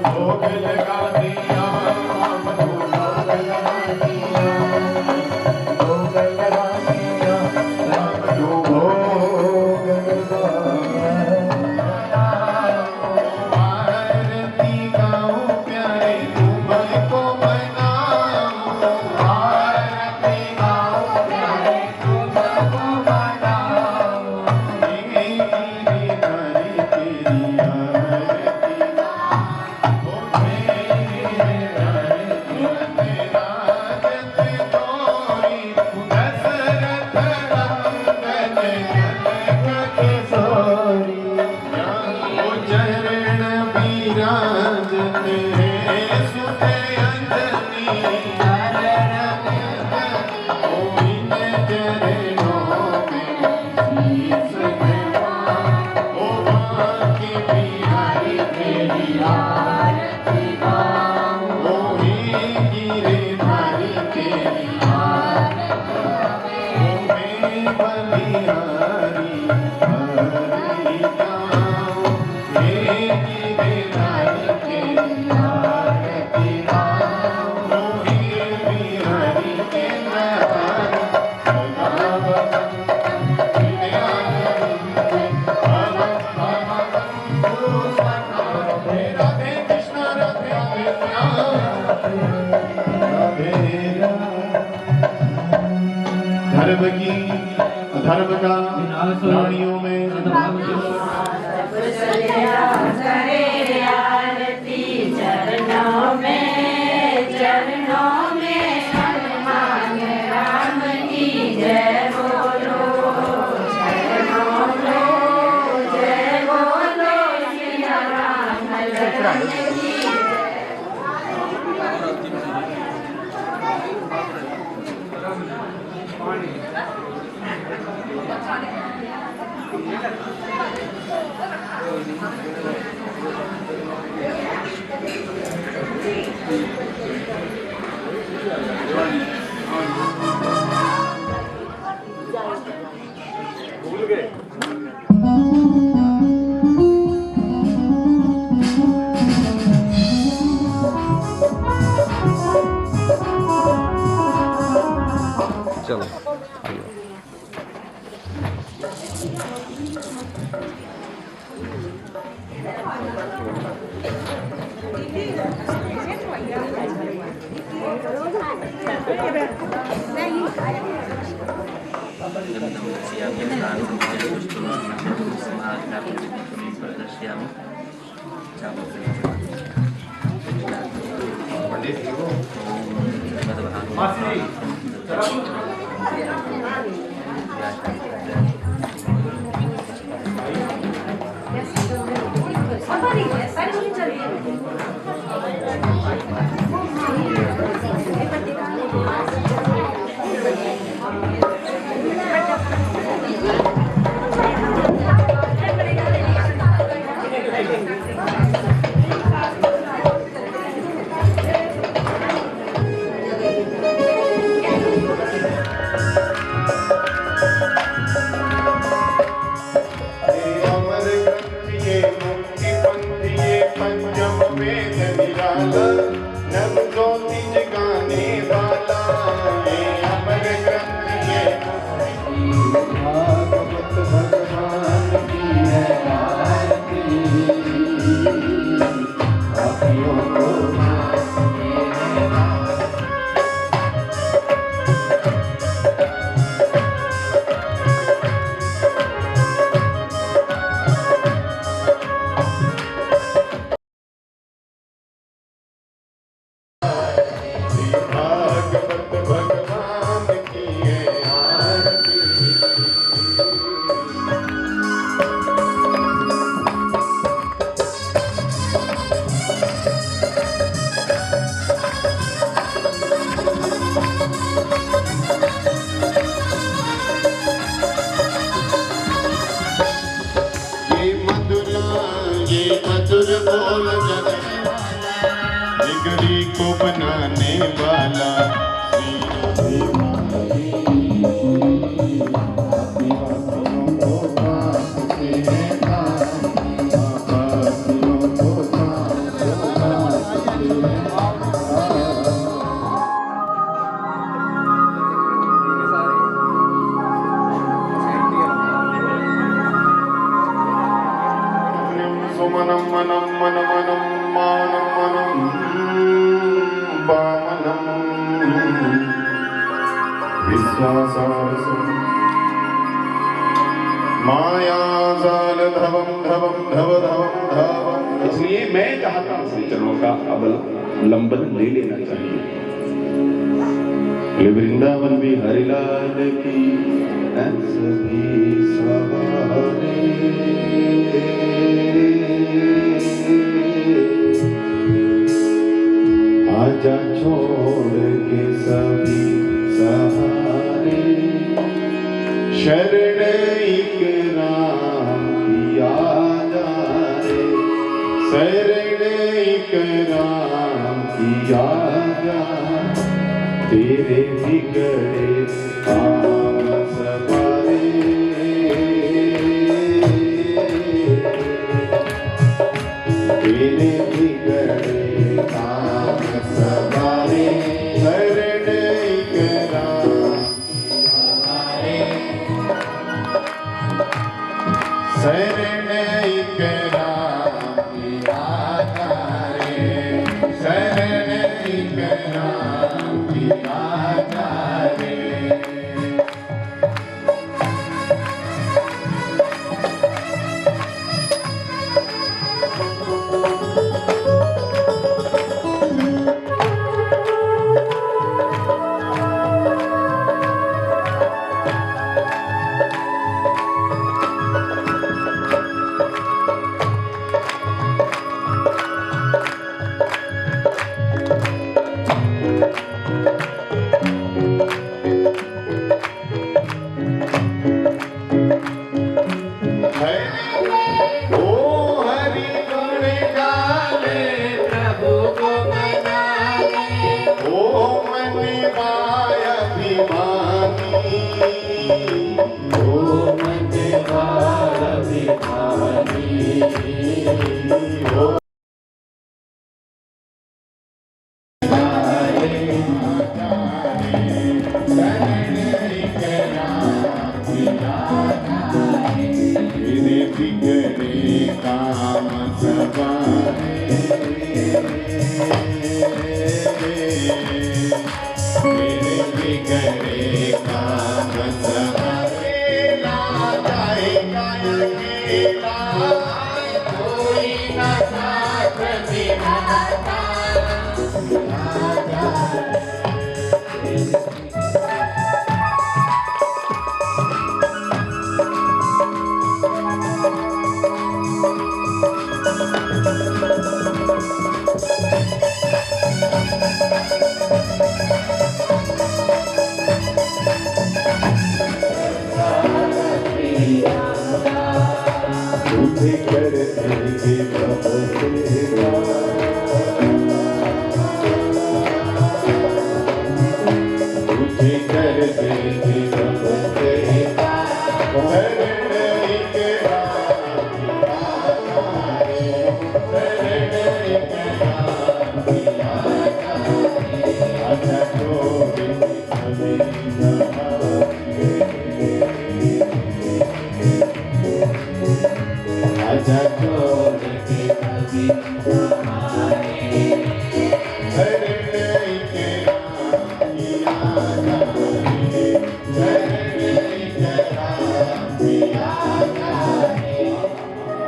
भोग लगा दिया धर्म की अधर्म का प्राणियों में चरणों में हनुमान राम की जय बोलो, चरणों में जय बोलो, सिया राम लखन की भूल गए। चलो बिगड़ी को बनाने वाला सुमनम मनम मन मनम मानम मनम वामनम विश्वासारसम माया जाल धवम धवम धव धवम धवम। इसलिए मैं चाहता हूं श्री चरणों का अवलंबन ले लेना चाहिए। वृंदावन भी हरिलाल की सभी सवारे आजा छोड़ के सभी सहारे शरण एक राम की आजा रे शरण एक राम की आजा तेरे बिगड़े काम सवारे तेरे बिगड़े काम सवारे शरण एक राम शरण एक राम की आजा रे शरण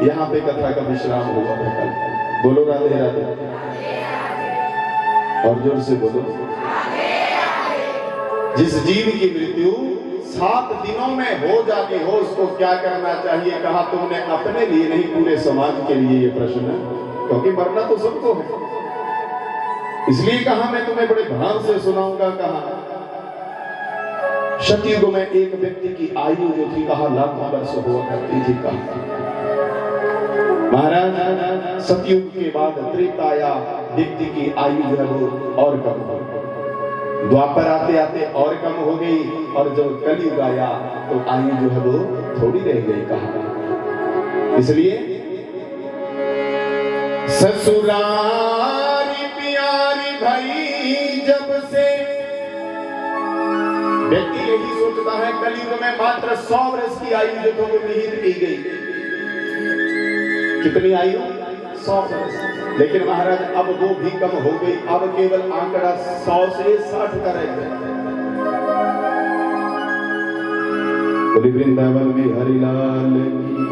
यहाँ पे कथा का विश्राम होगा। बोलो राधे राधे, और जोर से बोलो। जिस जीव की मृत्यु 7 दिनों में हो जाती हो उसको क्या करना चाहिए? कहा तुमने अपने लिए नहीं पूरे समाज के लिए ये प्रश्न है, क्योंकि मरना तो सबको है। इसलिए कहा मैं तुम्हें बड़े ध्यान से सुनाऊंगा। कहा सतयुग में एक व्यक्ति की आयु जो थी कहा लाखों वर्ष हुआ करती थी। कहा महाराज सतयुग के बाद त्रेताया व्यक्ति की आयु जो है वो और कम हो, द्वापर आते आते और कम हो गई, और जब कलयुग आया तो आयु जो है वो थोड़ी रह गई। कहा इसलिए ससुरारी प्यारी भई जब से व्यक्ति यही सोचता है कलयुग में मात्र 100 वर्ष की आयु जो तो निहित की गई। कितनी आयु? 100 वर्ष। लेकिन महाराज अब वो भी कम हो गई, अब केवल आंकड़ा 100 से 60 का रह गया। बोली वृंदावन में हरिलाल की।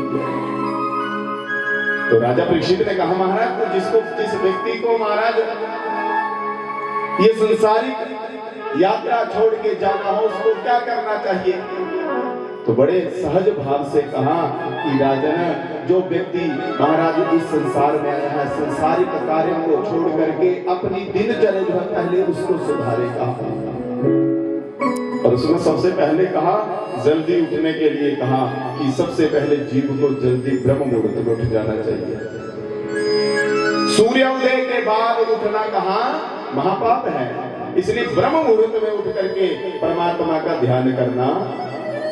तो राजा परीक्षित ने कहा महाराज तो जिस व्यक्ति को महाराज ये संसारिक यात्रा छोड़ के जाना हो उसको क्या करना चाहिए? तो बड़े सहज भाव से कहा कि राजन जो व्यक्ति महाराज इस संसार में आया है संसारिक कार्य को छोड़ करके अपनी दिनचर्या जो है पहले उसको सुधारेगा। और उसमें सबसे पहले कहा जल्दी उठने के लिए कहा कि सबसे पहले जीव को जल्दी ब्रह्म मुहूर्त में उठ जाना चाहिए। सूर्योदय के बाद उठना कहा महापाप है, इसलिए ब्रह्म मुहूर्त में उठ करके परमात्मा का ध्यान करना।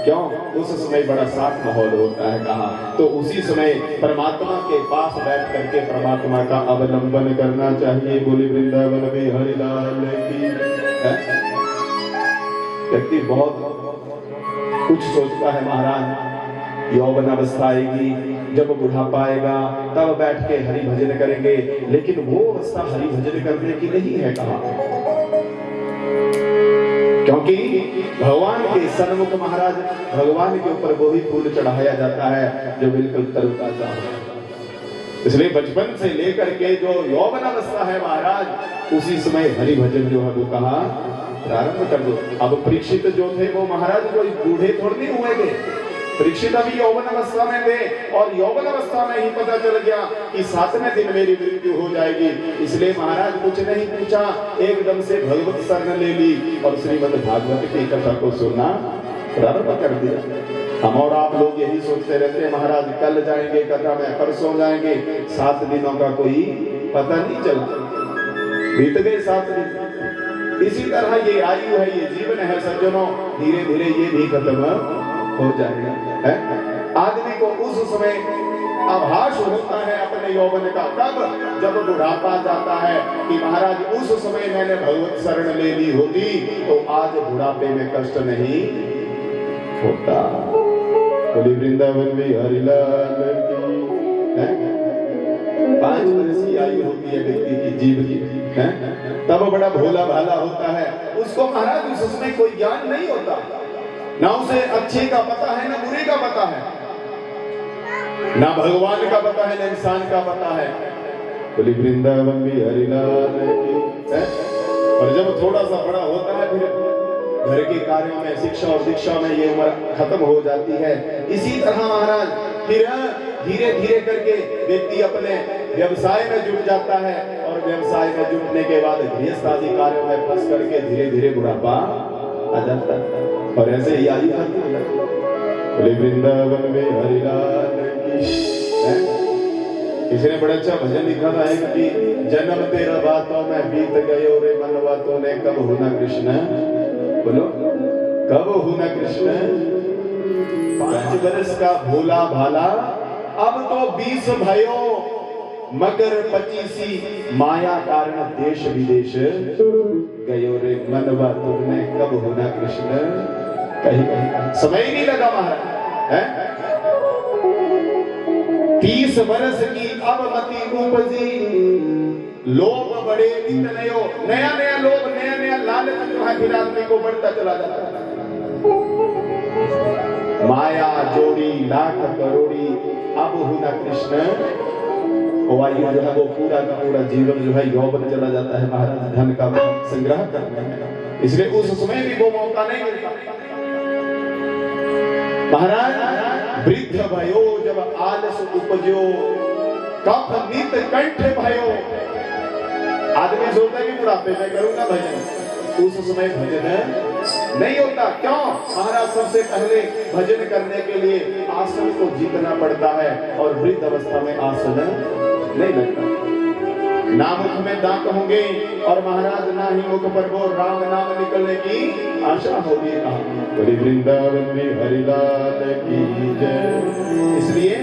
क्यों? उस समय बड़ा साफ माहौल होता है। कहा तो उसी समय परमात्मा के पास बैठ करके परमात्मा का अवलंबन करना चाहिए। बोली वृंदावन में हरिलाल की। व्यक्ति बहुत कुछ सोचता है महाराज, यौवन अवस्था आएगी, जब बुढ़ापा आएगा तब बैठ के हरि भजन करेंगे, लेकिन वो अवस्था हरि भजन करने की नहीं है कहा, क्योंकि भगवान के सन्मुख महाराज भगवान के ऊपर वो ही फूल चढ़ाया जाता है जो बिल्कुल तरोताजा है। इसलिए बचपन से लेकर के जो यौवन अवस्था है महाराज, उसी समय हरि भजन जो है वो कहा प्रारंभ कर दो। अब परीक्षित जो थे वो महाराज कोई बूढ़े थोड़ी नहीं हुए थे, परीक्षित अभी यौवन अवस्था में थे, और यौवन अवस्था में ही पता चल गया कि 7वें दिन मेरी मृत्यु हो जाएगी। इसलिए महाराज कुछ नहीं पूछा, एकदम से भगवत शरण ले ली और श्रीमद् भागवत की कथा को सुनना प्रारंभ कर दिया। हम और आप लोग यही सोचते रहते हैं महाराज कल जाएंगे कथा में, परसों जाएंगे, 7 दिनों का कोई पता नहीं चला, बीत गए 7 दिन। इसी तरह ये आयु है, ये जीवन है सज्जनों, धीरे धीरे ये भी खत्म हो जाएगा है? आदमी को उस समय आभास होता है अपने यौवन का, तब जब बुढ़ापा जाता है कि महाराज उस समय मैंने भगवत शरण ले ली होती तो आज बुढ़ापे में कष्ट नहीं होता। बोली वृंदावन में हरिलाल की। 5 वर्ष की आयु होती है व्यक्ति की, जीव की है? तब बड़ा भोला भाला होता है, उसको महाराज उस समय कोई ज्ञान नहीं होता, ना उसे अच्छे का पता है ना बुरे का पता है, ना भगवान का पता है ना इंसान का पता है। बोली वृंदावन में हरिलाल की। और जब थोड़ा सा बड़ा होता है फिर घर के कार्यों में, शिक्षा और दीक्षा में ये उम्र खत्म हो जाती है। इसी तरह महाराज फिर धीरे धीरे करके व्यक्ति अपने व्यवसाय में जुट जाता है, और व्यवसाय में जुटने के बाद गृहस्थ आदि कार्यों में फंस करके धीरे धीरे बुढ़ापा आ जाता है, और ऐसे ही आयु खत्म हो जाती है। बोले वृंदावन में हरिलाल की। इसने बड़ा अच्छा भजन लिखा था कि जन्म तेरा बातों में बीत गयो रे मनवा तूने कब होना कृष्ण। बोलो कब होना कृष्ण। 5 वर्ष का भोला भाला अब तो 20 भयो, मगर 25 माया कारण देश विदेश गयो रे मनवा तूने कब होना कृष्ण। कहीं समय ही नहीं लगा महाराज है। 30 वर्ष की अब मति उपजी, लोभ बड़े नित नयो, नया नया लोभ, नया नया लालच जो है फिर आदमी को बढ़ता चला जाता है। माया जोड़ी लाख करोड़ी, अब हुना कृष्ण। आयु जो है वो पूरा का पूरा जीवन जो है यौवन चला जाता है महाराज धन का संग्रह करने में, इसलिए उस समय भी वो मौका नहीं मिलता। महाराज वृद्ध भयो जब आलस उपजो, कफ नित कंठ भयो। आदमी सोचता है कि बुढ़ापे में करूंगा भजन, उस समय भजन नहीं होता। क्यों महाराज? सबसे पहले भजन करने के लिए आसन को जीतना पड़ता है, और वृद्ध अवस्था में आसन नहीं लगता। ना मुख में दांत होंगे, और महाराज ना ही मुख पर वो राम नाम निकलने की आशा होगी। वृंदावन में हरिलाल की जय। इसलिए